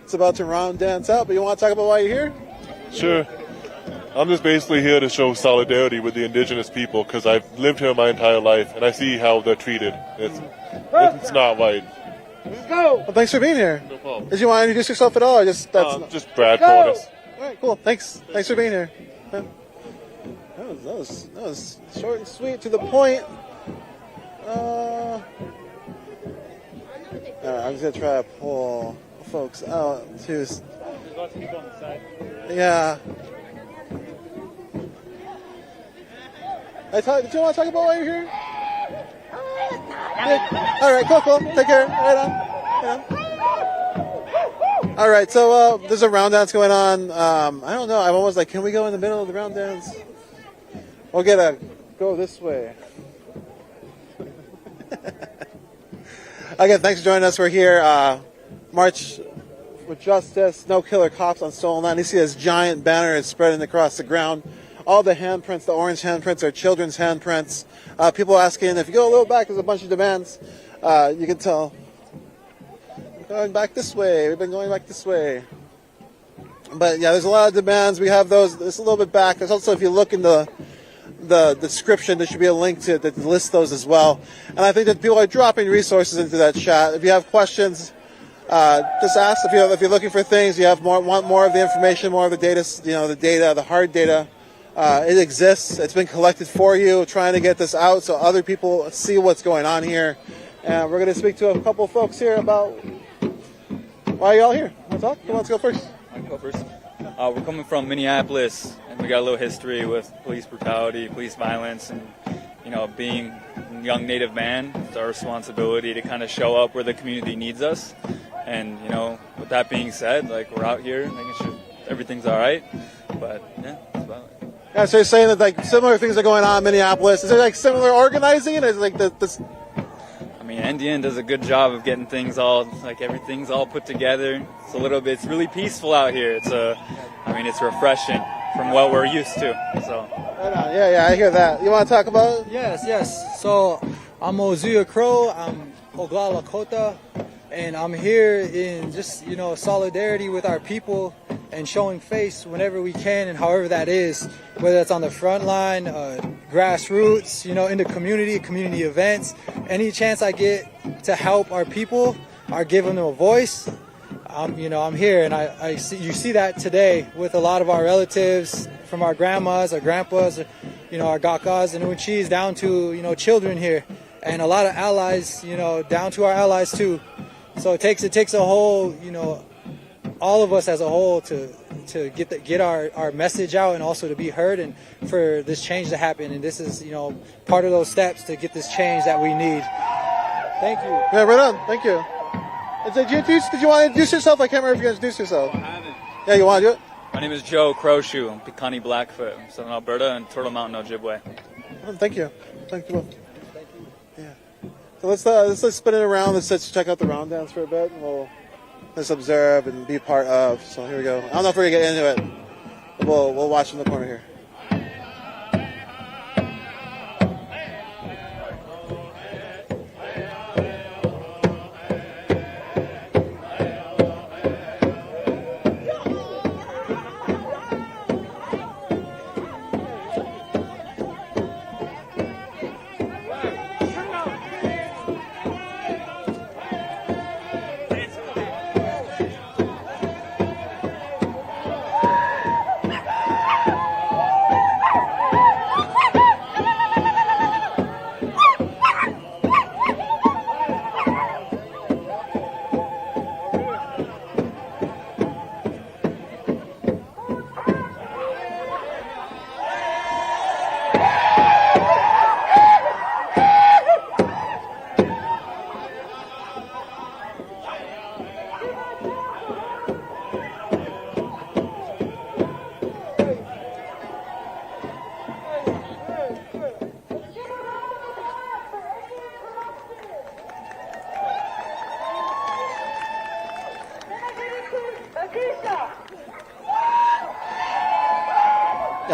It's about to round dance out, but you want to talk about why you're here? Sure. I'm just basically here to show solidarity with the indigenous people because I've lived here my entire life and I see how they're treated. It's not right. Let's go. Well, thanks for being here. No problem. Did you want to introduce yourself at all, or just just Brad Cordes? All right, cool. Thanks for being here. That was short and sweet, to the point. All right, I'm just gonna try to pull folks out too. There's lots of people on the side. Yeah. Did you want to talk about why you're here? Yeah. All right, cool. Take care. Right on. Yeah. All right, so there's a round dance going on. I don't know. I'm almost like, can we go in the middle of the round dance? We'll go this way. Again, thanks for joining us. We're here. March with Justice, No Killer Cops on stolen land. You see this giant banner is spreading across the ground. All the handprints, the orange handprints, are children's handprints. People asking, if you go a little back, there's a bunch of demands. You can tell. Going back this way. We've been going back this way. But yeah, there's a lot of demands. We have those. It's a little bit back. There's also, if you look in the description, there should be a link to that lists those as well. And I think that people are dropping resources into that chat. If you have questions, just ask. If you're looking for things, you want more of the information, more of the data. The hard data. It exists. It's been collected for you. Trying to get this out so other people see what's going on here. And we're going to speak to a couple of folks here about why are you all here. Want to talk? Who wants to go first? I can go first. We're coming from Minneapolis, and we got a little history with police brutality, police violence, and being a young Native man, it's our responsibility to kind of show up where the community needs us. And with that being said, we're out here making sure everything's all right. But yeah, that's about it. Yeah, so you're saying that similar things are going on in Minneapolis. Is there similar organizing? Is this? I mean, NDN does a good job of getting things everything's all put together. It's really peaceful out here. It's refreshing from what we're used to. So. Right on. Yeah, I hear that. You want to talk about it? Yes. So I'm Ozuya Crow. I'm Oglala Lakota, and I'm here in just solidarity with our people and showing face whenever we can and however that is, whether it's on the front line, grassroots, in the community events. Any chance I get to help our people or give them a voice, I'm here. And I see, you see that today with a lot of our relatives, from our grandmas, our grandpas, our gakas and uchis down to, children here, and a lot of allies, down to our allies too. So it takes a whole, all of us as a whole to get our message out and also to be heard and for this change to happen. And this is, part of those steps to get this change that we need. Thank you. Yeah, right on. Thank you. Did you want to introduce yourself? I can't remember if you introduced yourself. I haven't. Yeah, you want to do it? My name is Joe Crowshoe. I'm Piikani Blackfoot. I'm Southern Alberta and Turtle Mountain, Ojibwe. Thank you. Thank you both. Yeah. So let's spin it around. Let's check out the round dance for a bit, and let's observe and be part of. So here we go. I don't know if we're gonna get into it. We'll watch in the corner here.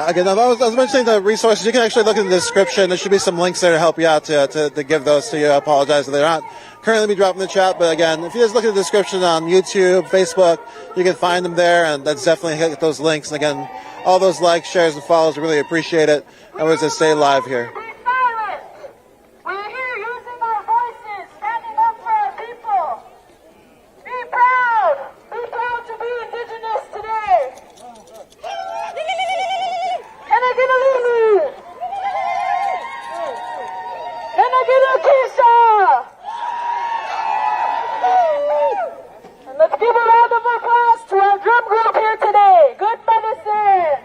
Again, I was mentioning the resources. You can actually look in the description. There should be some links there to help you out to give those to you. I apologize that they're not currently be dropped in the chat. But again, if you just look at the description on YouTube, Facebook, you can find them there. And that's definitely hit those links. And again, all those likes, shares, and follows, we really appreciate it. And we're going to stay live here. We're here using our voices, standing up for our people. Be proud. Be proud to be Indigenous today. Can I get a Lulu? Can I get a Keisha? And let's give a round of applause to our drum group here today. Good medicine.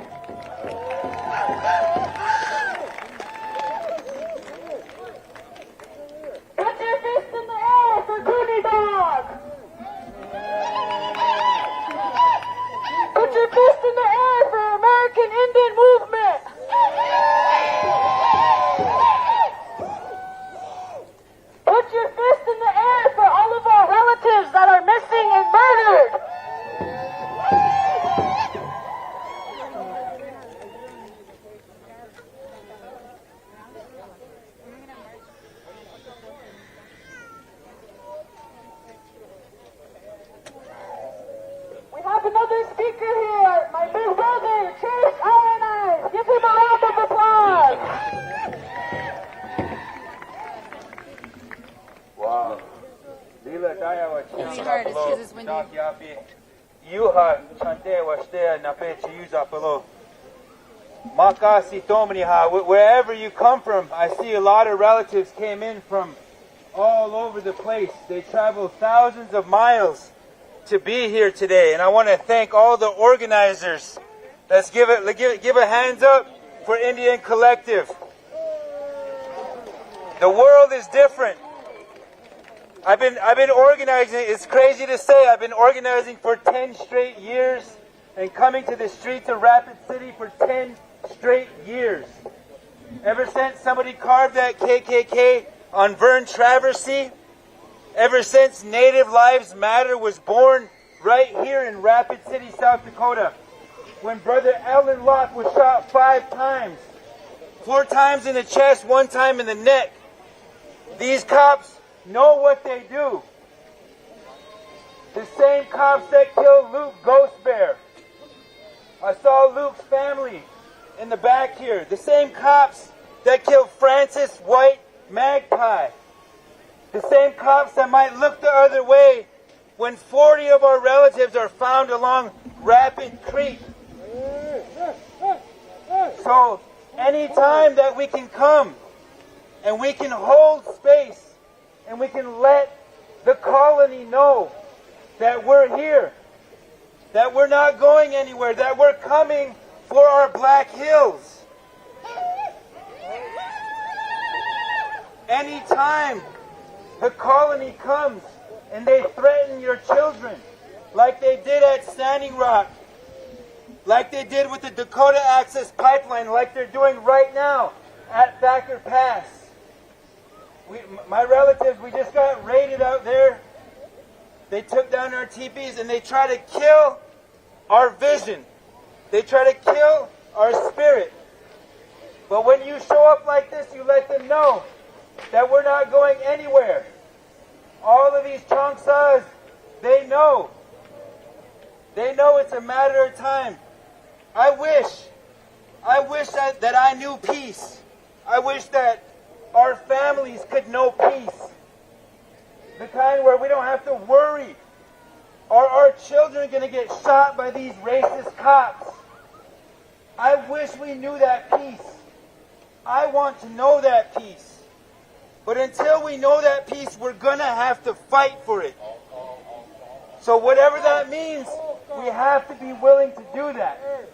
Put your fist in the air for Goonie Dog. Put your fist in the air for American Indian Movement. Put your fist in the air for all of our relatives that are missing and murdered. We have another speaker here, my big brother, Chase Allen. Give him a round of applause. Wow. Lila daya wa It's hard, it's 'cause it's windy. Yuha chante wa shtea na pe chiuza pelo. Makasi tomani ha. Wherever you come from, I see a lot of relatives came in from all over the place. They traveled thousands of miles to be here today, and I want to thank all the organizers. Let's give a hands up for Indian Collective. The world is different. I've been organizing. It's crazy to say I've been organizing for 10 straight years and coming to the streets of Rapid City for 10 straight years. Ever since somebody carved that KKK on Vern Traversy, ever since Native Lives Matter was born right here in Rapid City, South Dakota, when Brother Ellen Locke was shot 5 times, 4 times in the chest, 1 time in the neck. These cops know what they do. The same cops that killed Luke Ghost Bear. I saw Luke's family in the back here. The same cops that killed Francis White Magpie. The same cops that might look the other way when 40 of our relatives are found along Rapid Creek. So anytime that we can come and we can hold space and we can let the colony know that we're here, that we're not going anywhere, that we're coming for our Black Hills. Anytime the colony comes and they threaten your children, like they did at Standing Rock, like they did with the Dakota Access Pipeline, like they're doing right now at Thacker Pass. My relatives, we just got raided out there. They took down our teepees and they try to kill our vision. They try to kill our spirit. But when you show up like this, you let them know that we're not going anywhere. All of these Changsas, they know. They know it's a matter of time. I wish that I knew peace. I wish that our families could know peace. The kind where we don't have to worry. Are our children going to get shot by these racist cops? I wish we knew that peace. I want to know that peace. But until we know that peace, we're going to have to fight for it. So whatever that means, we have to be willing to do that.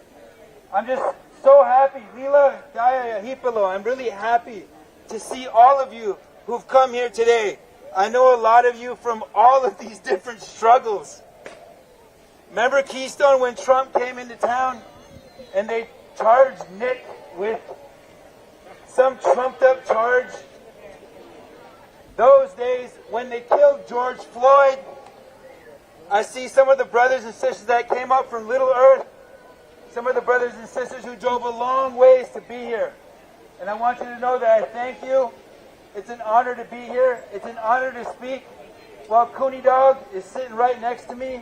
I'm just so happy. Lila Daya Hipalo, I'm really happy to see all of you who've come here today. I know a lot of you from all of these different struggles. Remember Keystone when Trump came into town and they charged Nick with some trumped up charge? Those days when they killed George Floyd, I see some of the brothers and sisters that came up from Little Earth some of the brothers and sisters who drove a long ways to be here. And I want you to know that I thank you. It's an honor to be here. It's an honor to speak while Cooney Dog is sitting right next to me.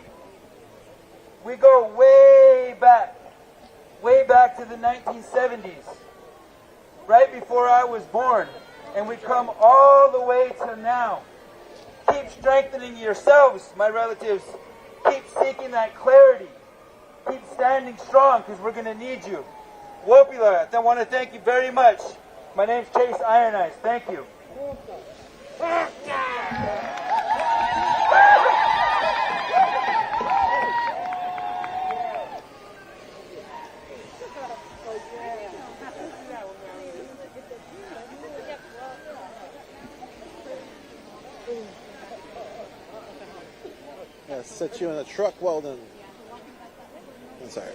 We go way back to the 1970s, right before I was born. And we come all the way to now. Keep strengthening yourselves, my relatives. Keep seeking that clarity. Keep standing strong, because we're going to need you. Wopila, I want to thank you very much. My name's Chase Iron Eyes. Thank you. Yeah, set you in a truck, Weldon. I'm sorry.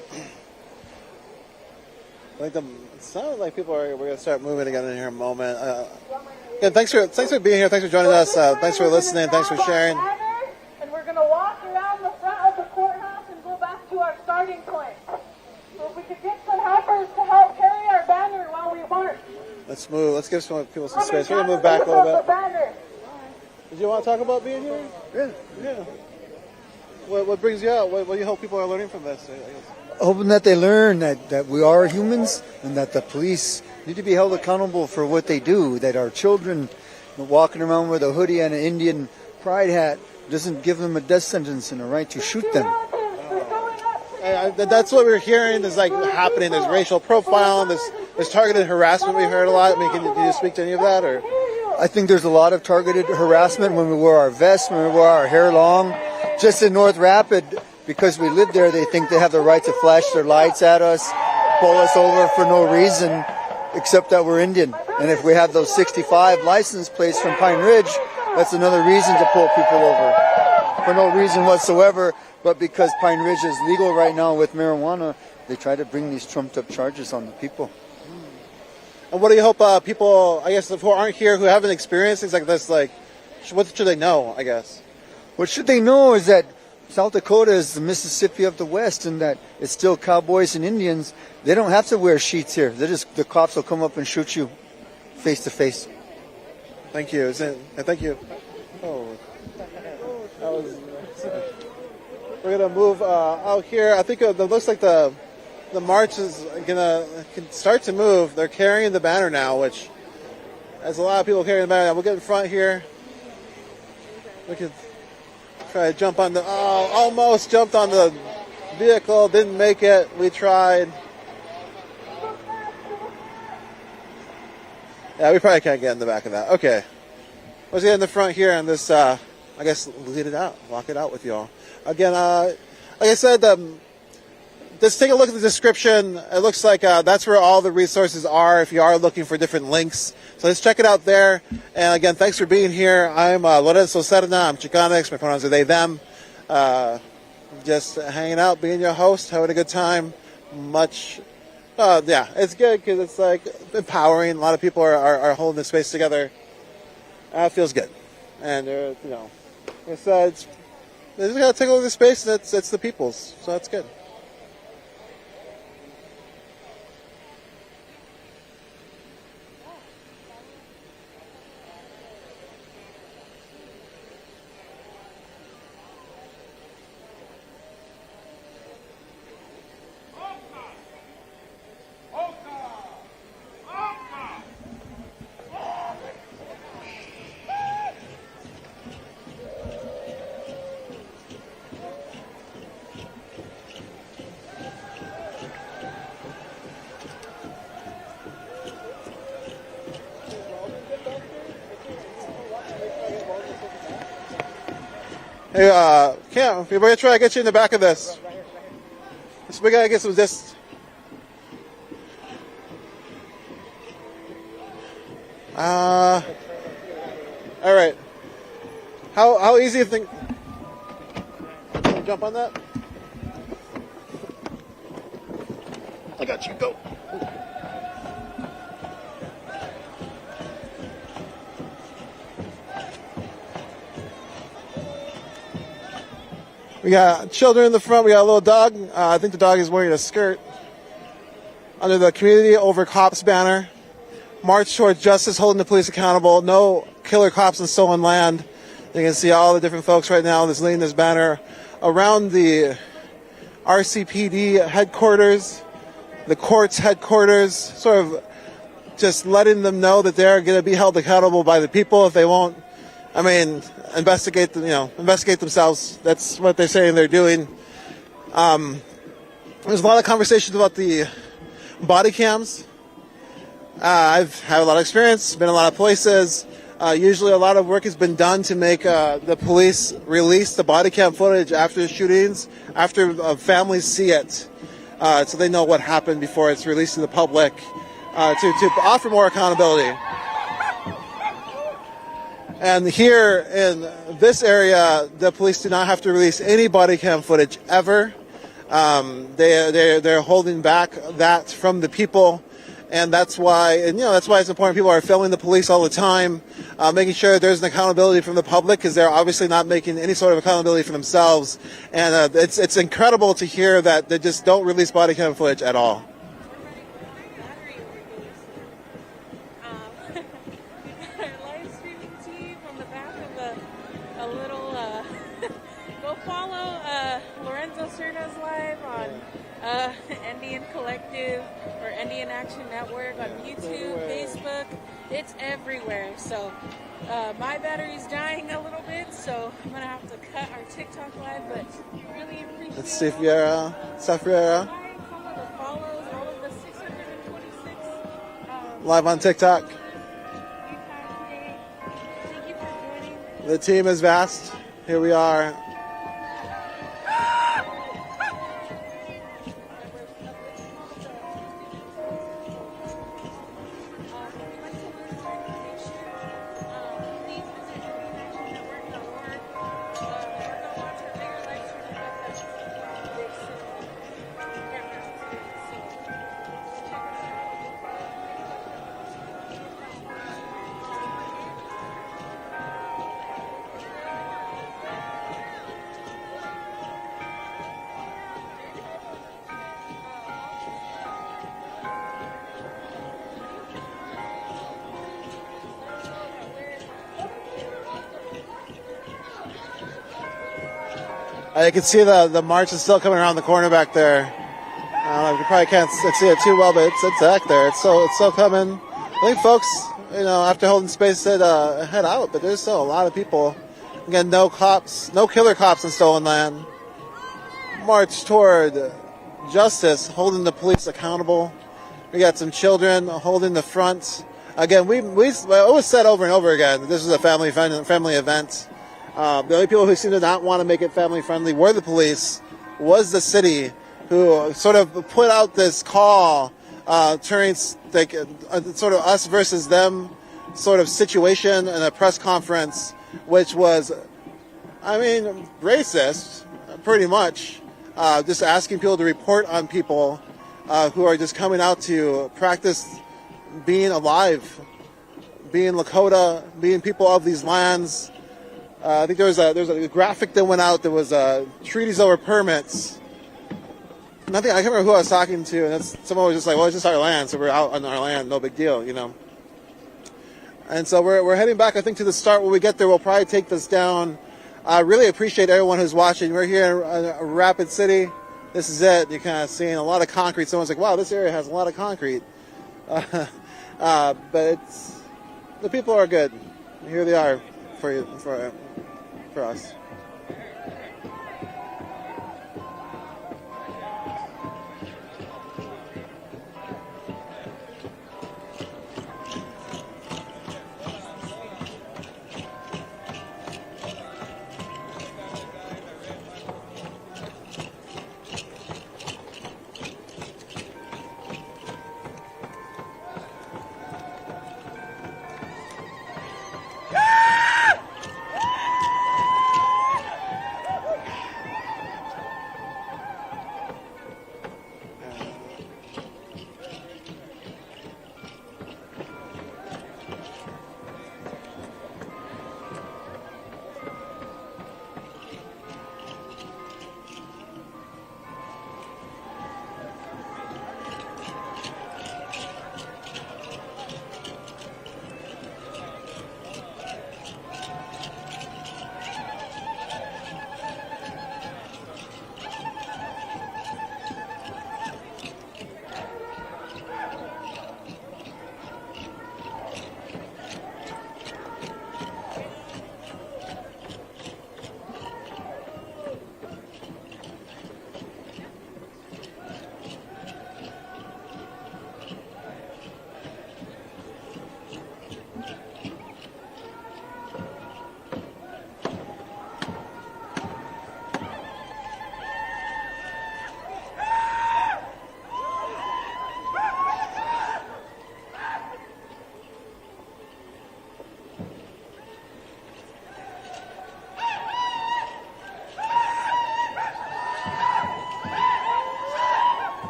I think it sounds like we're going to start moving again in here in a moment. Again, thanks for being here. Thanks for joining us. Thanks for listening. Thanks for sharing. And we're going to walk around the front of the courthouse and go back to our starting point. So if we could get some helpers to help carry our banner while we march. Let's move. Let's give some people some space. We're going to move back a little bit. Did you want to talk about being here? Yeah. What brings you out? What do you hope people are learning from this? Hoping that they learn that we are humans and that the police need to be held accountable for what they do, that our children walking around with a hoodie and an Indian pride hat doesn't give them a death sentence and a right to shoot them. That's what we're hearing is like happening. There's racial profiling, there's targeted harassment we heard a lot. I mean, can you speak to any of that? Or I think there's a lot of targeted harassment when we wear our vests, when we wear our hair long. Just in North Rapid, because we live there, they think they have the right to flash their lights at us, pull us over for no reason, except that we're Indian. And if we have those 65 license plates from Pine Ridge, that's another reason to pull people over. For no reason whatsoever, but because Pine Ridge is legal right now with marijuana, they try to bring these trumped up charges on the people. And what do you hope people, I guess, who aren't here, who haven't experienced things like this, like, what should they know, I guess? What should they know is that South Dakota is the Mississippi of the West, and that it's still cowboys and Indians. They don't have to wear sheets here. The cops will come up and shoot you face to face. Thank you. Thank you. Oh, we're gonna move out here. I think it looks like the march is gonna start to move. They're carrying the banner now, which there's a lot of people carrying the banner now. We'll get in front here. We can try to jump on almost jumped on the vehicle, didn't make it. We tried. Yeah, we probably can't get in the back of that. Okay. Let's get in the front here and this, I guess, lead it out, walk it out with y'all. Again, like I said, just take a look at the description. It looks like that's where all the resources are if you are looking for different links. So let's check it out there. And again, thanks for being here. I'm Lorenzo Serna. I'm Chicanx. My pronouns are they, them. Just hanging out, being your host, having a good time. Yeah, it's good because it's like empowering. A lot of people are holding the space together. It feels good. And, it's they just got to take over the space. It's the people's. So that's good. Hey, Cam, we're going to try to get you in the back of this. So we got to get some distance. All right. How easy do you think? Can you jump on that? I got you. Go. We got children in the front. We got a little dog. I think the dog is wearing a skirt. under the Community Over Cops banner. March towards justice, holding the police accountable. No killer cops and stolen land. You can see all the different folks right now that's leading this banner around the RCPD headquarters, the court's headquarters, sort of just letting them know that they're going to be held accountable by the people if they won't, investigate themselves. That's what they're saying they're doing. There's a lot of conversations about the body cams. I've had a lot of experience, been in a lot of places. Usually a lot of work has been done to make the police release the body cam footage after the shootings, after families see it, so they know what happened before it's released to the public, to offer more accountability. And here in this area, the police do not have to release any body cam footage ever. They're holding back that from the people. And that's why it's important. People are filming the police all the time, making sure there's an accountability from the public, because they're obviously not making any sort of accountability for themselves. And it's incredible to hear that they just don't release body cam footage at all. Live streaming team on the back of a little. Go follow Lorenzo Cerda's live on NDN Collective or NDN Action Network on YouTube, Facebook. It's everywhere. So my battery's dying a little bit, so I'm gonna have to cut our TikTok live. But really appreciate. Let's see if Safriera. Some of the follows, all of the 626. Live on TikTok. The team is vast. Here we are. You can see the march is still coming around the corner back there. You probably can't see it too well, but it's back there. It's still coming. I think folks, after holding space said head out, but there's still a lot of people. Again, no killer cops in stolen land. March toward justice, holding the police accountable. We got some children holding the front. Again, we always said over and over again that this is a family event. The only people who seem to not want to make it family friendly were the police, was the city, who sort of put out this call, turning like sort of us versus them sort of situation in a press conference, which was, racist, pretty much, just asking people to report on people who are just coming out to practice being alive, being Lakota, being people of these lands. I think there's a graphic that went out that was treaties over permits. I can't remember who I was talking to, and someone was just like, well, it's just our land, so we're out on our land, no big deal, And so we're heading back, I think, to the start. When we get there, we'll probably take this down. I really appreciate everyone who's watching. We're here in Rapid City. This is it. You're kind of seeing a lot of concrete. Someone's like, wow, this area has a lot of concrete. But the people are good. Here they are for us.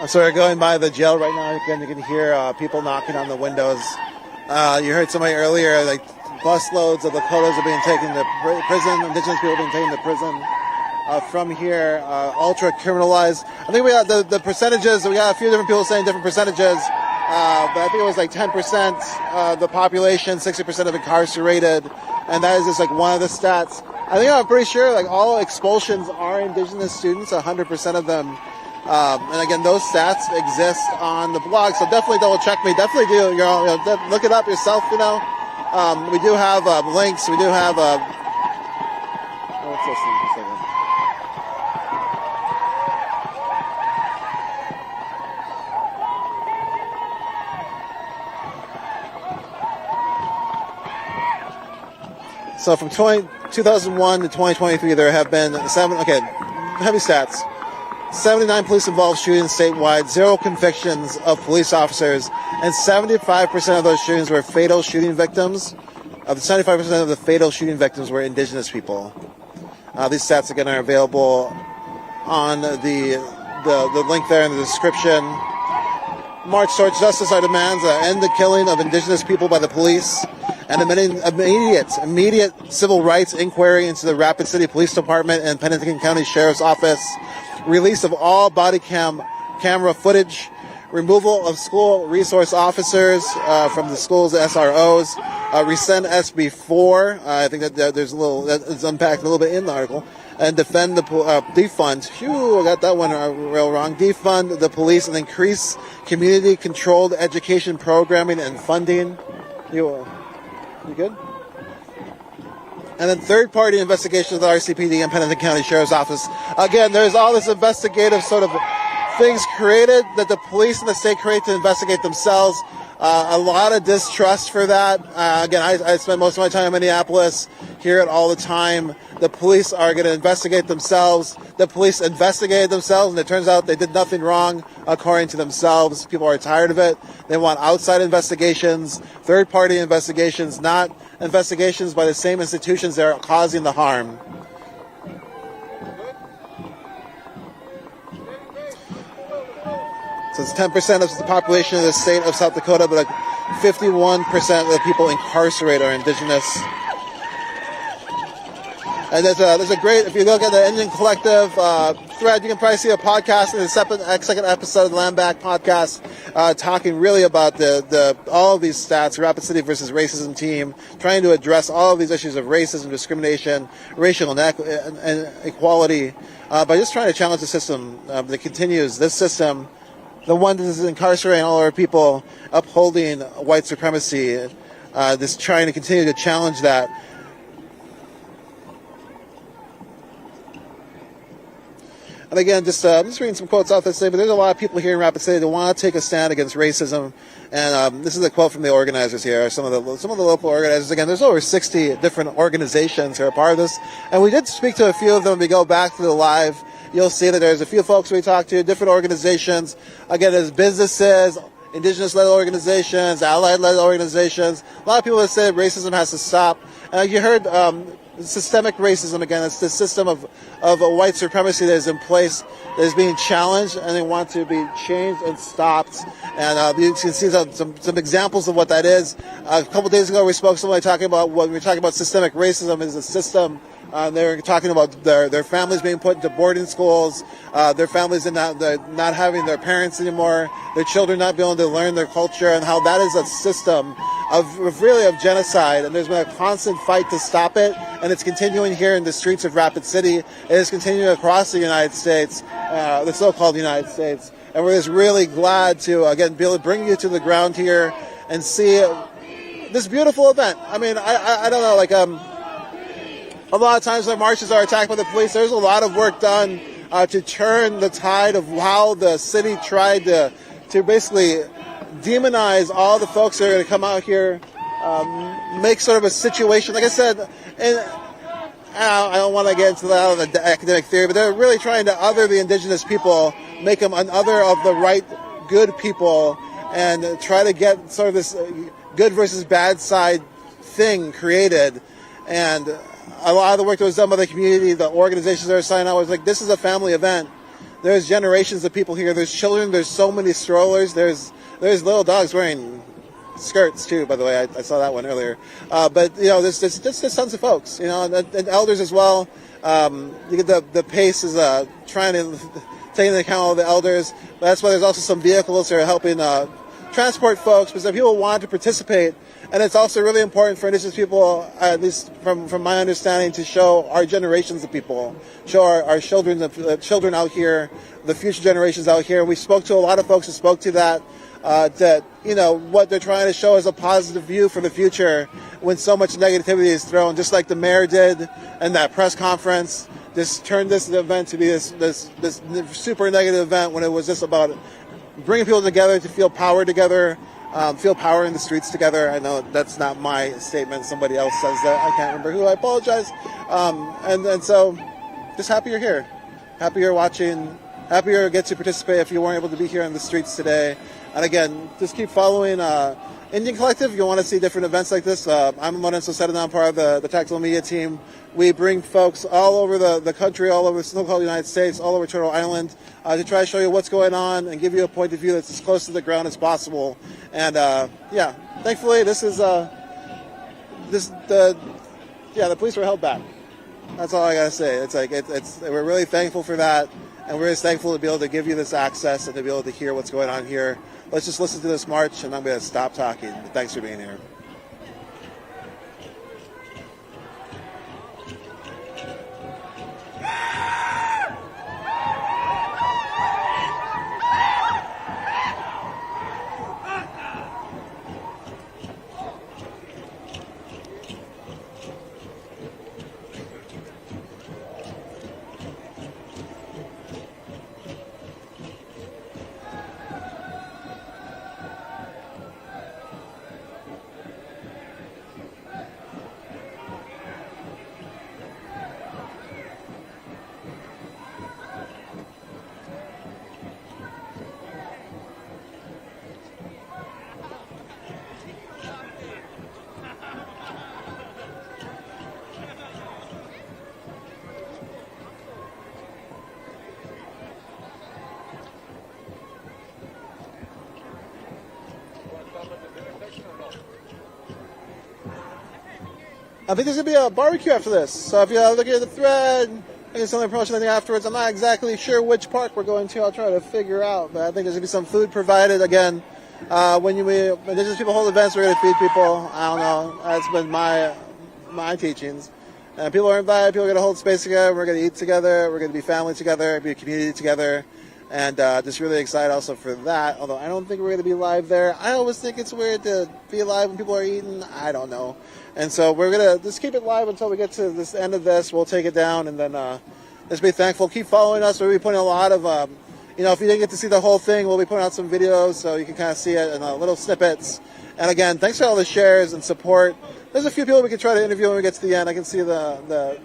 So we're going by the jail right now. You can hear people knocking on the windows. You heard somebody earlier, like busloads of Lakotas are being taken to prison. Indigenous people are being taken to prison. From here, ultra criminalized. I think we got the percentages. We got a few different people saying different percentages, but I think it was like 10% of the population, 60% of incarcerated, and that is just like one of the stats. I think I'm pretty sure like all expulsions are Indigenous students, 100% of them. And again, those stats exist on the blog, so definitely double check me. Definitely do. Look it up yourself. We do have links. We do have. What's this thing? Just a second. So from 2001 to 2023, there have been heavy stats. 79 police-involved shootings statewide, 0 convictions of police officers, and 75% of those shootings were fatal shooting victims. Of the 75% of the fatal shooting victims were Indigenous people. These stats, again, are available on the link there in the description. March towards justice, our demands end the killing of Indigenous people by the police, and immediate civil rights inquiry into the Rapid City Police Department and Pennington County Sheriff's Office, release of all body camera footage, removal of school resource officers from the school's SROs, rescind SB 4. I think that there's that is unpacked a little bit in the article, and defund, I got that one real wrong. Defund the police and increase community-controlled education programming and funding. You good? And then third-party investigations of the RCPD and Pennington County Sheriff's Office. Again, there's all this investigative sort of things created that the police and the state create to investigate themselves. A lot of distrust for that. Again, I spend most of my time in Minneapolis, hear it all the time. The police are going to investigate themselves. The police investigated themselves, and it turns out they did nothing wrong according to themselves. People are tired of it. They want outside investigations, third-party investigations, not investigations by the same institutions that are causing the harm. So it's 10% of the population of the state of South Dakota, but 51% of the people incarcerated are Indigenous. And there's a great, if you look at the NDN Collective thread, you can probably see a podcast in the second episode of the Land Back podcast, talking really about all of these stats, Rapid City versus Racism team, trying to address all of these issues of racism, discrimination, racial inequality, by just trying to challenge the system that continues, this system, the one that is incarcerating all our people, upholding white supremacy, this trying to continue to challenge that. And again, I'm just reading some quotes off this thing, but there's a lot of people here in Rapid City that want to take a stand against racism. And this is a quote from the organizers here, some of the local organizers. Again, there's over 60 different organizations who are part of this. And we did speak to a few of them. We go back to the live. You'll see that there's a few folks we talked to, different organizations. Again, there's businesses, Indigenous-led organizations, allied-led organizations. A lot of people have said racism has to stop. You heard systemic racism again. It's the system of white supremacy that is in place, that is being challenged, and they want to be changed and stopped. And you can see some examples of what that is. A couple days ago, we spoke to somebody talking about when we were talking about systemic racism is a system. They were talking about their families being put into boarding schools, their families not having their parents anymore, their children not being able to learn their culture, and how that is a system of genocide. And there's been a constant fight to stop it, and it's continuing here in the streets of Rapid City. It is continuing across the United States, the so-called United States. And we're just really glad to, again, be able to bring you to the ground here and see this beautiful event. I mean, I don't know, a lot of times when marches are attacked by the police, there's a lot of work done to turn the tide of how the city tried to basically demonize all the folks that are going to come out here, make sort of a situation. Like I said, and I don't want to get into that of the academic theory, but they're really trying to other the Indigenous people, make them an other of the right, good people, and try to get sort of this good versus bad side thing created. And a lot of the work that was done by the community, the organizations that are signing out, was like, this is a family event. There's generations of people here. There's children. There's so many strollers. There's little dogs wearing skirts too. By the way, I saw that one earlier. But there's just tons of folks. And elders as well. You get the pace is trying to take into account all the elders. But that's why there's also some vehicles that are helping transport folks, because people want to participate. And it's also really important for Indigenous people, at least from my understanding, to show our generations of people, show our children out here, the future generations out here. We spoke to a lot of folks who spoke to that, what they're trying to show is a positive view for the future when so much negativity is thrown, just like the mayor did in that press conference. Just turned this event to be this super negative event when it was just about bringing people together to feel power together. Feel power in the streets together. I know that's not my statement. Somebody else says that. I can't remember who. I apologize. And so just happy you're here. Happy you're watching. Happy you get to participate if you weren't able to be here in the streets today. And again, just keep following Indian Collective. If you want to see different events like this, I'm Lorenzo Sedana. I'm part of the Tactical Media team. We bring folks all over the country, all over the so-called United States, all over Turtle Island, to try to show you what's going on and give you a point of view that's as close to the ground as possible. And thankfully, this is the police were held back. That's all I gotta say. We're really thankful for that, and we're just thankful to be able to give you this access and to be able to hear what's going on here. Let's just listen to this march, and I'm going to stop talking. But thanks for being here. I think there's going to be a barbecue after this. So if you look at the thread, I guess something promotion afterwards. I'm not exactly sure which park we're going to. I'll try to figure out. But I think there's going to be some food provided. Again, when Indigenous people hold events, we're going to feed people. I don't know. That's been my teachings. And people are invited. People are going to hold space together. We're going to eat together. We're going to be family together, be a community together. And just really excited also for that. Although I don't think we're going to be live there. I always think it's weird to be live when people are eating. I don't know. And so we're going to just keep it live until we get to this end of this. We'll take it down and then just be thankful. Keep following us. We'll be putting a lot of, if you didn't get to see the whole thing, we'll be putting out some videos so you can kind of see it in little snippets. And again, thanks for all the shares and support. There's a few people we can try to interview when we get to the end. I can see the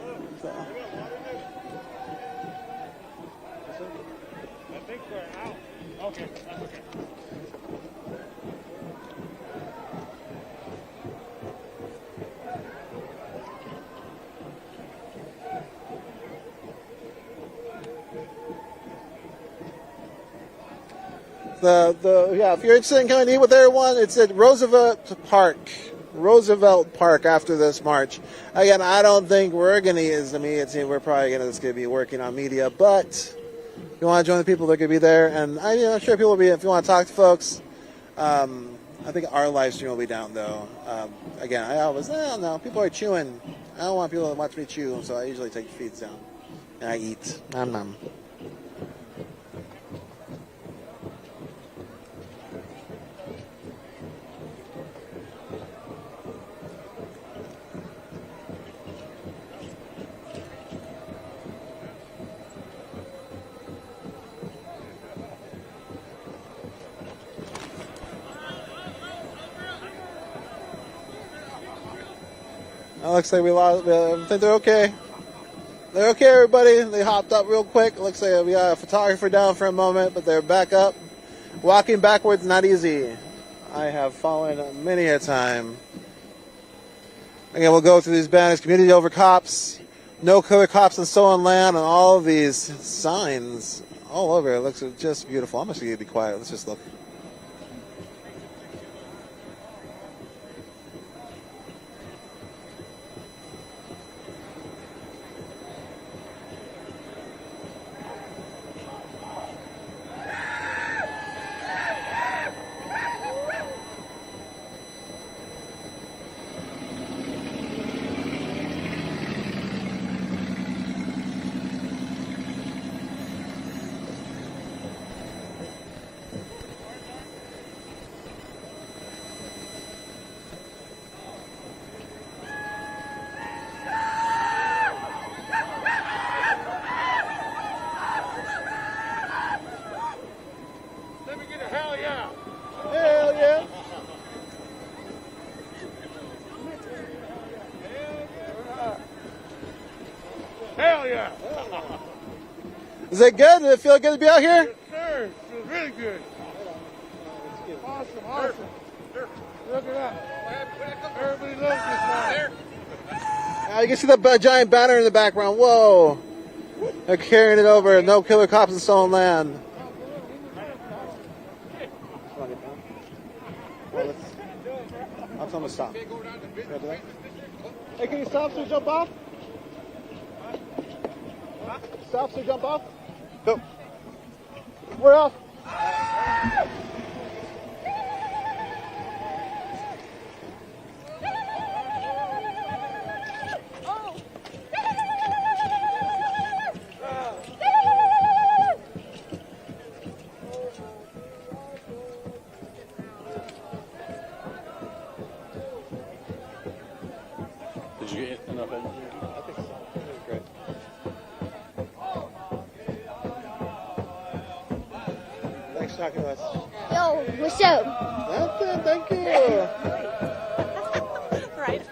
if you're interested in coming to eat with everyone, it's at Roosevelt Park after this march. Again, I don't think we're going to eat as the media team. We're probably going to be working on media, but if you want to join the people, they're going to be there. And I'm sure people will be, if you want to talk to folks. I think our live stream will be down, though. Again, I don't know. People are chewing. I don't want people to watch me chew, so I usually take the feeds down. And I eat. Nom nom. Looks like we lost. I think they're okay. They're okay, everybody. They hopped up real quick. Looks like we got a photographer down for a moment, but they're back up. Walking backwards, not easy. I have fallen many a time. Again, we'll go through these banners. Community over cops. No killer cops on stolen land, and all of these signs all over. It looks just beautiful. I'm just going to be quiet. Let's just look. Hell yeah! Is it good? Does it feel good to be out here? Yes, sir. It feels really good. Awesome. Look at that. Everybody loves this one. You can see the giant banner in the background. Whoa! They're carrying it over. No killer cops in stolen land. I'll tell them to stop. Hey, can you stop so you jump off? Stop so you jump off? Go. We're off. Did you get enough energy? I think so. That was great. Thanks for talking to us. Yo, what's up? Nothing, thank you. Right.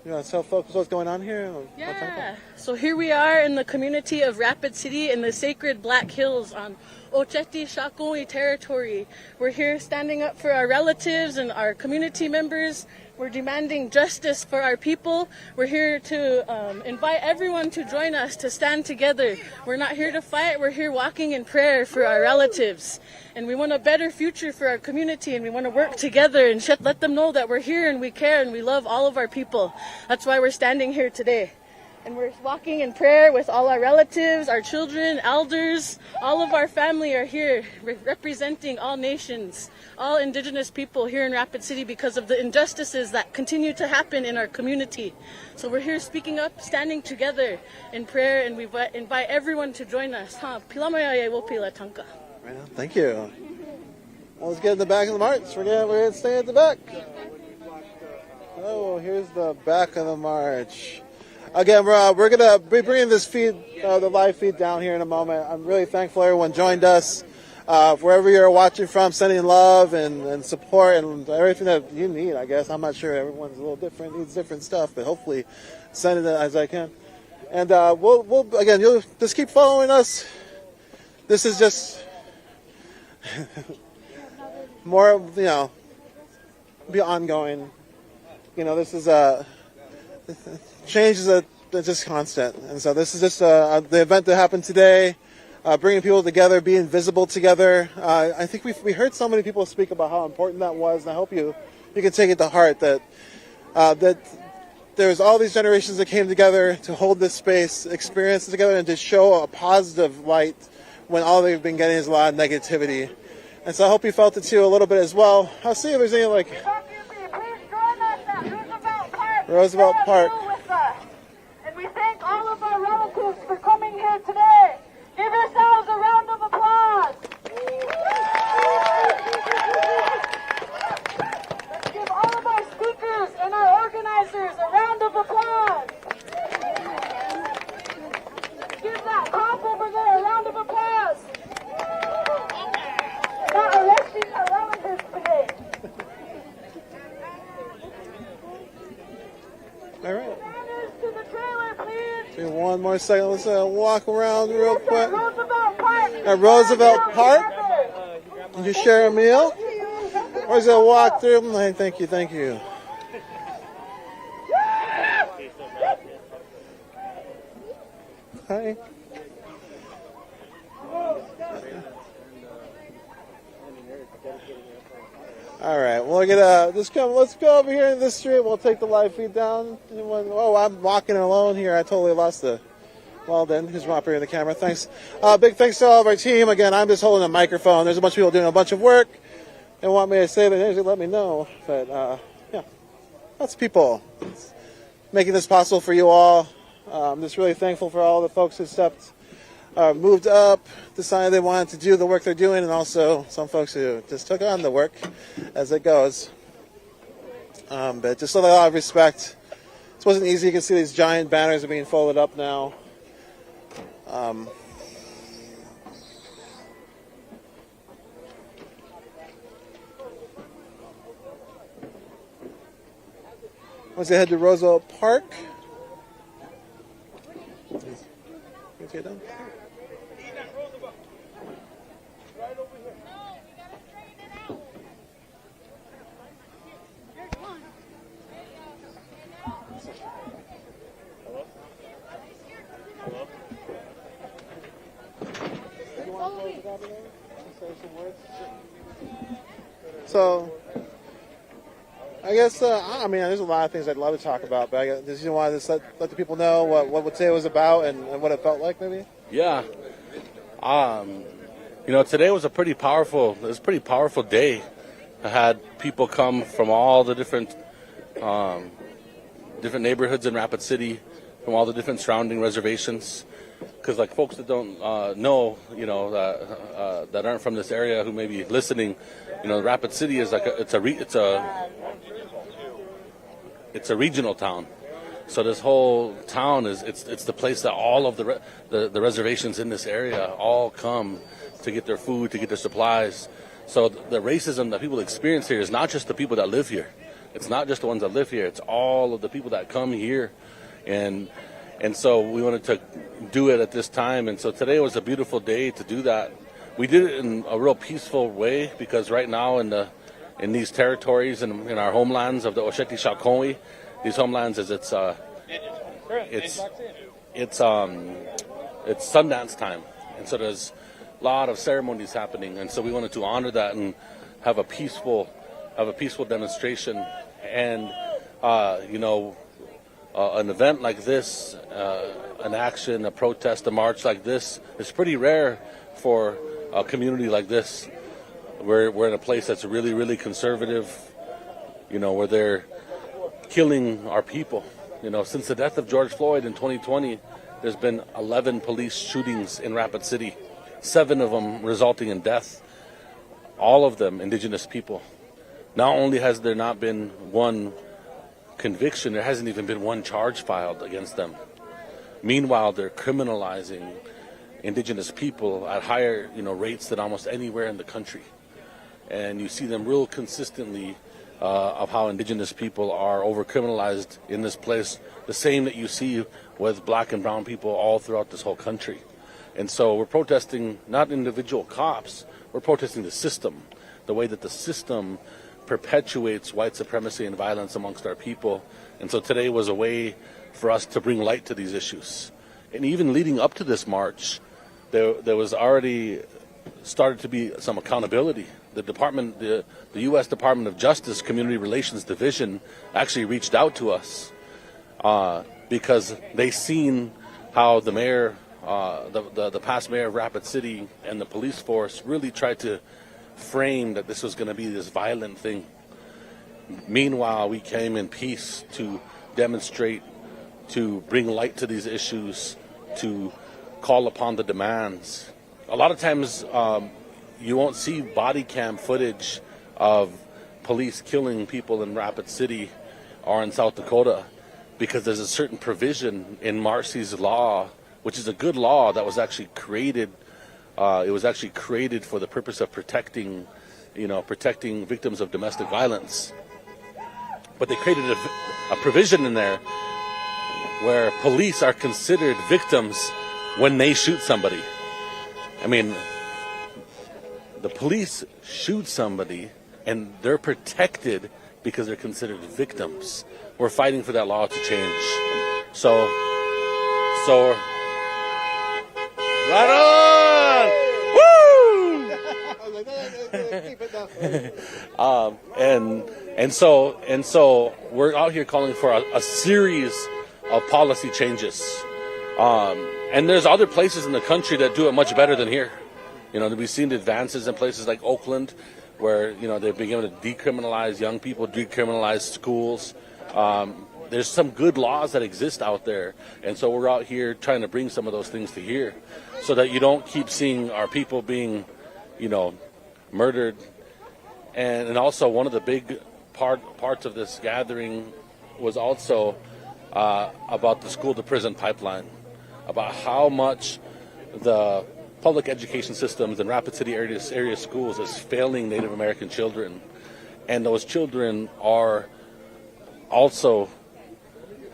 You want to tell folks what's going on here? Yeah. So here we are in the community of Rapid City in the sacred Black Hills on Oceti Sakowin territory. We're here standing up for our relatives and our community members. We're demanding justice for our people. We're here to invite everyone to join us to stand together. We're not here to fight. We're here walking in prayer for our relatives. And we want a better future for our community, and we want to work together and let them know that we're here and we care and we love all of our people. That's why we're standing here today. And we're walking in prayer with all our relatives, our children, elders. All of our family are here representing all nations, all Indigenous people here in Rapid City because of the injustices that continue to happen in our community. So we're here speaking up, standing together in prayer, and we invite everyone to join us. Right on. Thank you. Well, let's get in the back of the march. We're going to stay at the back. Oh, here's the back of the march. Again, we're going to be bringing this feed, the live feed down here in a moment. I'm really thankful everyone joined us. Wherever you're watching from, sending love and support and everything that you need, I guess. I'm not sure. Everyone's a little different, needs different stuff, but hopefully send it as I can. And we'll again, you'll just keep following us. This is just more, be ongoing. This is change is just constant, and so this is just the event that happened today, bringing people together, being visible together. I think we heard so many people speak about how important that was, and I hope you can take it to heart that there's all these generations that came together to hold this space, experience it together, and to show a positive light when all they've been getting is a lot of negativity. And so I hope you felt it too a little bit as well. I'll see if there's any Roosevelt Park. And we thank all of our relatives for coming here today. Give yourselves a round of applause. Let's give all of our speakers and our organizers a round of applause. All right. Okay, one more second. Let's walk around real quick. At Roosevelt Park. Did you share a meal? Where's that walk through? Hey, thank you, thank you. Hi. All right, we'll get let's go over here in this street. We'll take the live feed down. Oh, I'm walking alone here. I totally lost the. Well then, who's operating the camera? Thanks. Big thanks to all of our team. Again, I'm just holding a microphone. There's a bunch of people doing a bunch of work and want me to say that. Let me know. But yeah, lots of people making this possible for you all. I'm just really thankful for all the folks who moved up, decided they wanted to do the work they're doing, and also some folks who just took on the work as it goes. But just a lot of respect. This wasn't easy. You can see these giant banners are being folded up now. Once they head to Roosevelt Park. Okay, done. So, I guess, I mean, there's a lot of things I'd love to talk about, but I guess, just want to just let the people know what today was about and what it felt like, maybe? Yeah. Today was a pretty powerful day. I had people come from all the different neighborhoods in Rapid City, from all the different surrounding reservations. Because, like, folks that don't know, that aren't from this area who may be listening, Rapid City is like it's a regional town. So this whole town it's the place that all of the reservations in this area all come to get their food, to get their supplies. So the racism that people experience here is not just the people that live here. It's not just the ones that live here. It's all of the people that come here, and so we wanted to do it at this time. And so today was a beautiful day to do that. We did it in a real peaceful way because right now in these territories and in our homelands of the Oceti Sakowin, these homelands it's Sundance time, and so there's a lot of ceremonies happening, and so we wanted to honor that and have a peaceful demonstration, and an event like this, an action, a protest, a march like this is pretty rare for a community like this. We're in a place that's really, really conservative, where they're killing our people. Since the death of George Floyd in 2020, there's been 11 police shootings in Rapid City, 7 of them resulting in death, all of them indigenous people. Not only has there not been one conviction, there hasn't even been one charge filed against them. Meanwhile, they're criminalizing indigenous people at higher, rates than almost anywhere in the country. And you see them real consistently of how indigenous people are over-criminalized in this place, the same that you see with black and brown people all throughout this whole country. And so we're protesting not individual cops, we're protesting the system, the way that the system perpetuates white supremacy and violence amongst our people. And so today was a way for us to bring light to these issues. And even leading up to this march, there was already started to be some accountability. The U.S. Department of Justice Community Relations Division actually reached out to us because they seen how the mayor, the past mayor of Rapid City and the police force really tried to frame that this was going to be this violent thing. Meanwhile, we came in peace to demonstrate, to bring light to these issues, to call upon the demands. A lot of times you won't see body cam footage of police killing people in Rapid City or in South Dakota because there's a certain provision in Marcy's law, which is a good law that was actually created. It was actually created for the purpose of protecting victims of domestic violence. But they created a provision in there where police are considered victims when they shoot somebody. I mean, the police shoot somebody and they're protected because they're considered victims. We're fighting for that law to change. So right on! Woo! And so we're out here calling for a series of policy changes. And there's other places in the country that do it much better than here. You know, we've seen advances in places like Oakland, where, you know, they're beginning to decriminalize young people, decriminalize schools. There's some good laws that exist out there. And so we're out here trying to bring some of those things to here so that you don't keep seeing our people being, you know, murdered. And also one of the big parts of this gathering was also about the school to prison pipeline, about how much the public education systems in Rapid City area schools is failing Native American children. And those children are also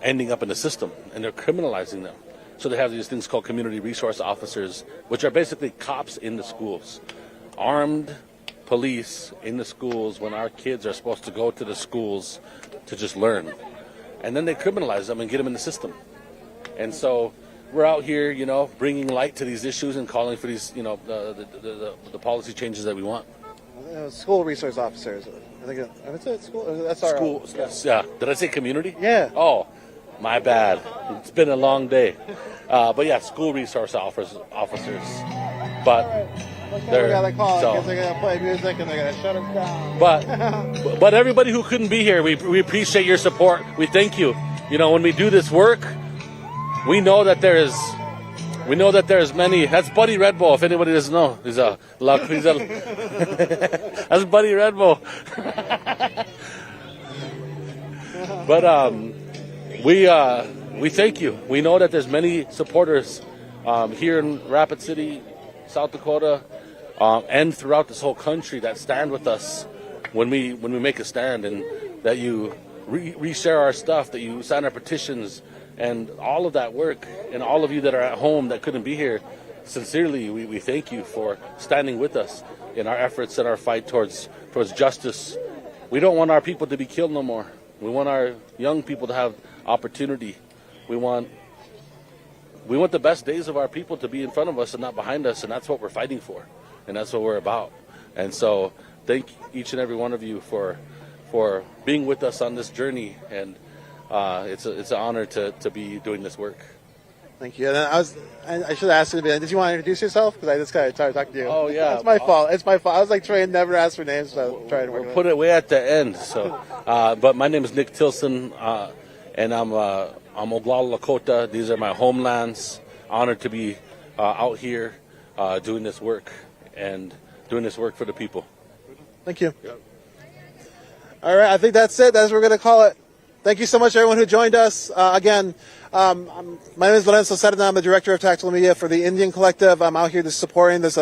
ending up in the system, and they're criminalizing them. So they have these things called community resource officers, which are basically cops in the schools. Armed police in the schools when our kids are supposed to go to the schools to just learn. And then they criminalize them and get them in the system. And so we're out here, you know, bringing light to these issues and calling for these, you know, the policy changes that we want. School resource officers. I think that's it. School. That's our school. Yeah. Did I say community? Yeah. Oh, my bad. It's been a long day. But yeah, school resource officers. But they're gonna call. So, they're gonna play music and they're gonna shut us down. But everybody who couldn't be here, we appreciate your support. We thank you. You know, when we do this work, we know that there's many. That's Buddy Red Bull. If anybody doesn't know, that's Buddy Red Bull. But we thank you. We know that there's many supporters here in Rapid City, South Dakota, and throughout this whole country that stand with us when we make a stand, and that you reshare our stuff, that you sign our petitions. And all of that work, and all of you that are at home that couldn't be here, sincerely, we thank you for standing with us in our efforts and our fight towards justice. We don't want our people to be killed no more. We want our young people to have opportunity. We want the best days of our people to be in front of us and not behind us, and that's what we're fighting for, and that's what we're about. And so thank each and every one of you for being with us on this journey, and it's an honor to be doing this work. Thank you. And I should ask you, did you want to introduce yourself? Because I just got tired talking to you. Oh, yeah. It's my fault. It's my fault. I was like trying never to ask for names, so I'm trying to work We'll put it way at the end. So, but my name is Nick Tilson, and I'm Oglala Lakota. These are my homelands. Honored to be out here doing this work and doing this work for the people. Thank you. Yep. All right. I think that's it. That's what we're going to call it. Thank you so much, everyone who joined us. Again, my name is Lorenzo Cerdina. I'm the Director of Tactical Media for the Indian Collective. I'm out here just supporting this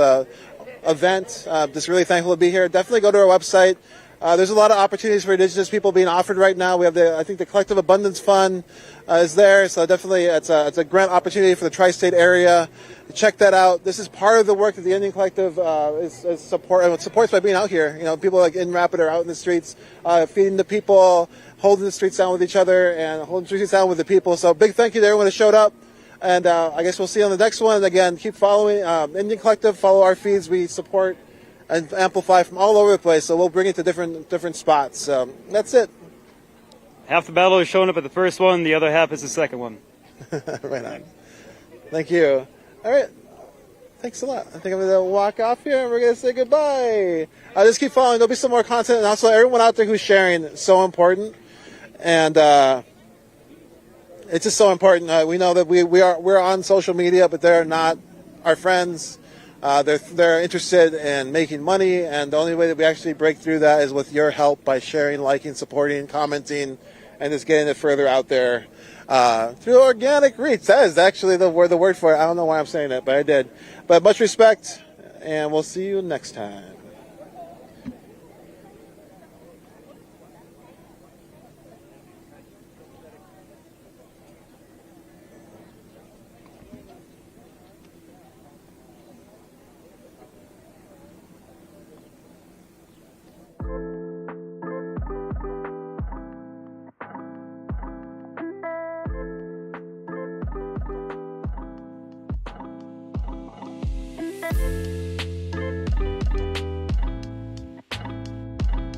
event. Just really thankful to be here. Definitely go to our website. There's a lot of opportunities for Indigenous people being offered right now. We have I think the Collective Abundance Fund is there, so definitely it's a grant opportunity for the tri-state area. Check that out. This is part of the work that the Indian Collective supports by being out here. You know, people like in Rapid are out in the streets, feeding the people, holding the streets down with each other, and holding the streets down with the people. So big thank you to everyone who showed up. And I guess we'll see you on the next one. And again, keep following Indian Collective. Follow our feeds. We support and amplify from all over the place. So we'll bring it to different spots. So that's it. Half the battle is showing up at the first one. The other half is the second one. Right on. Thank you. All right. Thanks a lot. I think I'm going to walk off here and we're going to say goodbye. Just keep following. There'll be some more content. And also everyone out there who's sharing is so important. And it's just so important. We know that we're on social media, but they're not our friends. They're interested in making money, and the only way that we actually break through that is with your help by sharing, liking, supporting, commenting, and just getting it further out there through organic reach. That is actually the word for it. I don't know why I'm saying it, but I did. But much respect, and we'll see you next time.